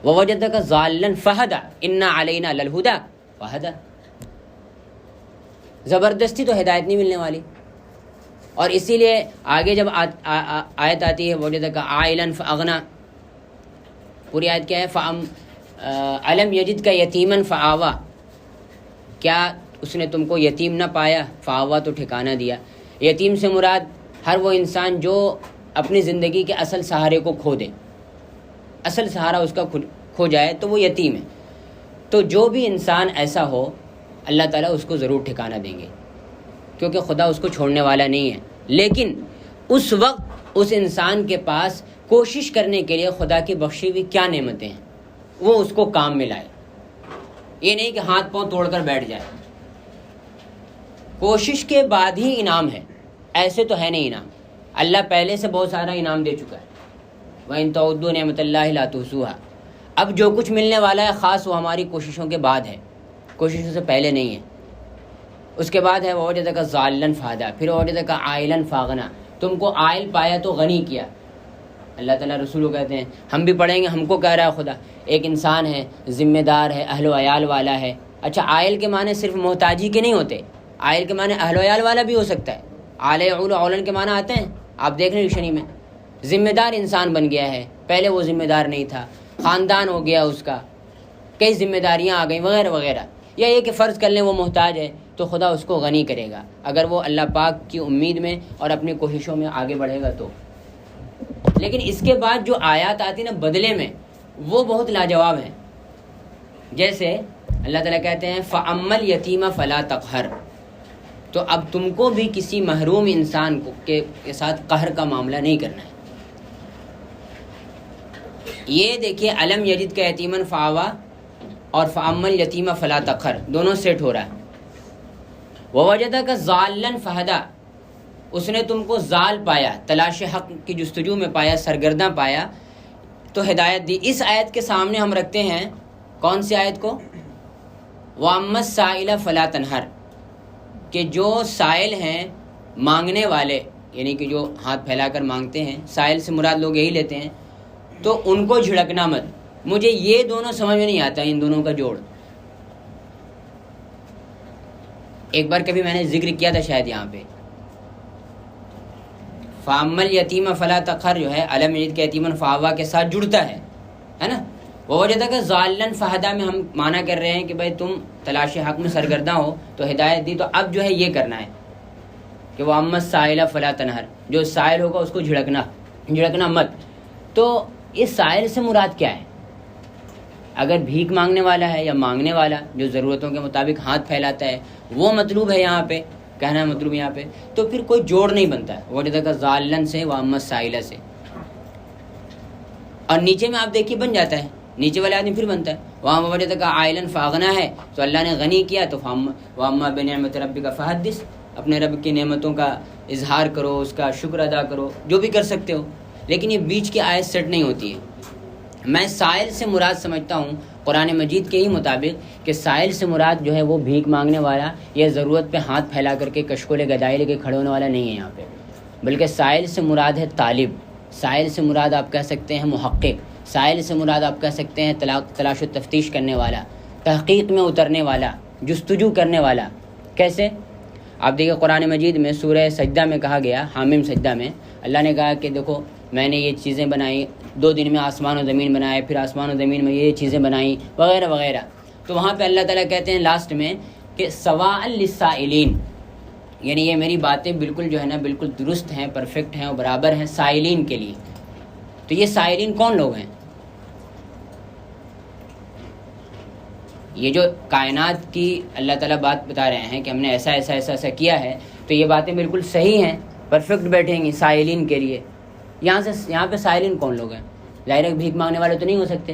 وَوَجَدَكَ ضَالًّا فَهَدَىٰ إِنَّ عَلَيْنَا لَلْهُدَىٰ فَهَدَىٰ. زبردستی تو ہدایت نہیں ملنے والی. اور اسی لیے آگے جب آیت آتی ہے وَوَجَدَكَ عَائِلًا فَأَغْنَىٰ, پوری آیت کیا ہے؟ أَلَمْ يَجِدْكَ يَتِيمًا فَآوَىٰ. کیا اس نے تم کو یتیم نہ پایا؟ فآوا تو ٹھکانہ دیا. یتیم سے مراد ہر وہ انسان جو اپنی زندگی کے اصل سہارے کو کھو دے, اصل سہارا اس کا کھو جائے تو وہ یتیم ہے. تو جو بھی انسان ایسا ہو اللہ تعالیٰ اس کو ضرور ٹھکانہ دیں گے, کیونکہ خدا اس کو چھوڑنے والا نہیں ہے. لیکن اس وقت اس انسان کے پاس کوشش کرنے کے لیے خدا کی بخشی ہوئی کیا نعمتیں ہیں وہ اس کو کام میں لائے. یہ نہیں کہ ہاتھ پاؤں توڑ کر بیٹھ جائے. کوشش کے بعد ہی انعام ہے, ایسے تو ہے نہیں انعام. اللہ پہلے سے بہت سارا انعام دے چکا ہے. وَإِن تَعُدُّوا نِعْمَتَ اللَّهِ لَا تُحْصُوهَا. اب جو کچھ ملنے والا ہے خاص وہ ہماری کوششوں کے بعد ہے, کوششوں سے پہلے نہیں ہے. اس کے بعد ہے وَوَجَدَكَ ضَالًّا فَهَدَىٰ, پھر وَوَجَدَكَ عَائِلًا فَأَغْنَىٰ, تم کو عائل پایا تو غنی کیا. اللہ تعالیٰ رسول کو کہتے ہیں, ہم بھی پڑھیں گے, ہم کو کہہ رہا ہے خدا, ایک انسان ہے ذمہ دار ہے, اہل و عیال والا ہے. اچھا عائل کے معنی صرف محتاجی کے نہیں ہوتے, عائل کے معنی اہل و عیال والا بھی ہو سکتا ہے. عال عول اولن کے معنی آتے ہیں, آپ دیکھ لیں ڈکشنری میں. ذمہ دار انسان بن گیا ہے, پہلے وہ ذمہ دار نہیں تھا, خاندان ہو گیا اس کا, کئی ذمہ داریاں آ گئیں وغیرہ وغیرہ. یا یہ کہ فرض کر لیں وہ محتاج ہے تو خدا اس کو غنی کرے گا اگر وہ اللہ پاک کی امید میں اور اپنی کوششوں میں آگے بڑھے گا تو. لیکن اس کے بعد جو آیات آتی نا بدلے میں وہ بہت لاجواب ہیں. جیسے اللہ تعالیٰ کہتے ہیں فَأَمَّا الْيَتِيمَ فَلَا تَقْهَرْ. تو اب تم کو بھی کسی محروم انسان کے ساتھ قہر کا معاملہ نہیں کرنا ہے. یہ دیکھیے علم یجد کا یتیمن فآوا اور فأما الیتیم فلا تقہر دونوں سیٹ ہو رہا ہے. ووجدک ضالا فہدی, اس نے تم کو ضال پایا، تلاش حق کی جستجو میں پایا، سرگرداں پایا تو ہدایت دی۔ اس آیت کے سامنے ہم رکھتے ہیں کون سی آیت کو؟ وَأَمَّا السَّائِلَ فَلَا تَنْهَرْ، کہ جو سائل ہیں، مانگنے والے، یعنی کہ جو ہاتھ پھیلا کر مانگتے ہیں، سائل سے مراد لوگ یہی لیتے ہیں، تو ان کو جھڑکنا مت۔ مجھے یہ دونوں سمجھ میں نہیں آتا، ان دونوں کا جوڑ۔ ایک بار کبھی میں نے ذکر کیا تھا شاید یہاں پہ، فَأَمَّا الْيَتِيمَ فَلَا تَقْهَرْ جو ہے أَلَمْ يَجِدْكَ يَتِيمًا فَآوَىٰ کے ساتھ جڑتا ہے نا۔ وَوَجَدَكَ ضَالًّا فَهَدَىٰ میں ہم معنی کر رہے ہیں کہ بھائی تم تلاش حق میں سرگرداں ہو تو ہدایت دی، تو اب جو ہے یہ کرنا ہے کہ وَأَمَّا السَّائِلَ فَلَا تَنْهَرْ، جو سائل ہوگا اس کو جھڑکنا مت۔ تو اس سائل سے مراد کیا ہے؟ اگر بھیک مانگنے والا ہے یا مانگنے والا جو ضرورتوں کے مطابق ہاتھ پھیلاتا ہے وہ مطلوب ہے یہاں پہ، کہنا مطلوب یہاں پہ، تو پھر کوئی جوڑ نہیں بنتا ہے وَوَجَدَكَ ضَالًّا سے وَأَمَّا السَّائِلَ سے۔ اور نیچے میں آپ دیکھیے بن جاتا ہے، نیچے والے آدمی پھر بنتا ہے وَأَمَّا وَجَدَكَ عَائِلًا فَأَغْنَىٰ ہے تو اللہ نے غنی کیا، تو وَأَمَّا بِنِعْمَةِ رَبِّكَ فَحَدِّثْ، اپنے رب کی نعمتوں کا اظہار کرو، اس کا شکر ادا کرو، جو بھی کر سکتے ہو۔ لیکن یہ بیچ کی آیت سیٹ نہیں ہوتی ہے۔ میں سائل سے مراد سمجھتا ہوں قرآن مجید کے ہی مطابق کہ سائل سے مراد جو ہے وہ بھیک مانگنے والا یا ضرورت پہ ہاتھ پھیلا کر کے کشکول گدائی لے کے کھڑے ہونے والا نہیں ہے یہاں پہ، بلکہ سائل سے مراد ہے طالب، سائل سے مراد آپ کہہ سکتے ہیں محقق، سائل سے مراد آپ کہہ سکتے ہیں تلاش و تفتیش کرنے والا، تحقیق میں اترنے والا، جستجو کرنے والا۔ کیسے؟ آپ دیکھیں قرآن مجید میں سورہ سجدہ میں کہا گیا، حامیم سجدہ میں اللہ نے کہا کہ دیکھو میں نے یہ چیزیں بنائی، 2 دن میں آسمان و زمین بنائے، پھر آسمان و زمین میں یہ چیزیں بنائیں وغیرہ وغیرہ۔ تو وہاں پہ اللہ تعالیٰ کہتے ہیں لاسٹ میں کہ سواء للسائلین، یعنی یہ میری باتیں بالکل جو ہے نا بالکل درست ہیں، پرفیکٹ ہیں اور برابر ہیں سائلین کے لیے۔ تو یہ سائلین کون لوگ ہیں؟ یہ جو کائنات کی اللہ تعالیٰ بات بتا رہے ہیں کہ ہم نے ایسا ایسا ایسا ایسا کیا ہے، تو یہ باتیں بالکل صحیح ہیں، پرفیکٹ بیٹھیں گی سائلین کے لیے۔ یہاں پہ سائلین کون لوگ ہیں؟ ظاہر ہے بھیک مانگنے والے تو نہیں ہو سکتے،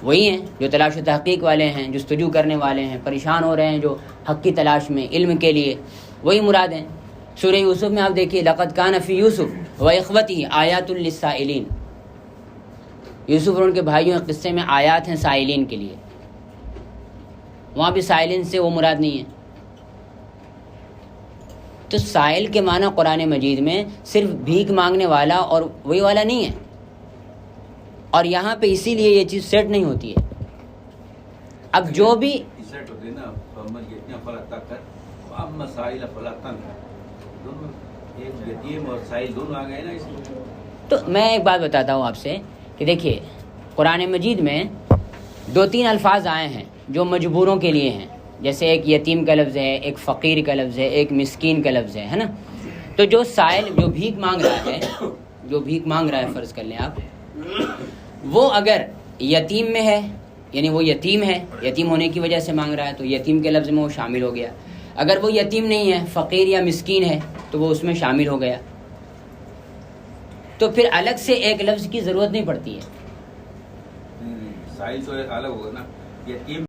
وہی ہیں جو تلاش و تحقیق والے ہیں، جستجو کرنے والے ہیں، پریشان ہو رہے ہیں جو حق کی تلاش میں، علم کے لیے، وہی مراد ہیں۔ سورہ یوسف میں آپ دیکھیے لقد کان فی یوسف واخوتہ آیات للسائلین، یوسف اور ان کے بھائیوں کے قصے میں آیات ہیں سائلین کے لیے، وہاں بھی سائلین سے وہ مراد نہیں ہے۔ تو سائل کے معنی قرآن مجید میں صرف بھیک مانگنے والا اور وہی والا نہیں ہے، اور یہاں پہ اسی لیے یہ چیز سیٹ نہیں ہوتی ہے۔ اب جو بھی سیٹ ہوتے ہیں نا، اتنا فرق تک کر اما سائل فلا تنہر، دونوں ایک یتیم اور سائل دونوں آ گئے نا اس میں۔ تو میں ایک بات بتاتا ہوں آپ سے کہ دیکھیے قرآن مجید میں 2-3 الفاظ آئے ہیں جو مجبوروں کے لیے ہیں، جیسے ایک یتیم کا لفظ ہے، ایک فقیر کا لفظ ہے، ایک مسکین کا لفظ ہے نا۔ تو جو سائل جو بھیک مانگ رہا ہے فرض کر لیں آپ، وہ اگر یتیم میں ہے یعنی وہ یتیم ہے، یتیم ہونے کی وجہ سے مانگ رہا ہے تو یتیم کے لفظ میں وہ شامل ہو گیا۔ اگر وہ یتیم نہیں ہے، فقیر یا مسکین ہے، تو وہ اس میں شامل ہو گیا۔ تو پھر الگ سے ایک لفظ کی ضرورت نہیں پڑتی ہے۔ سائل تو ایک الگ ہوگا نا، یتیم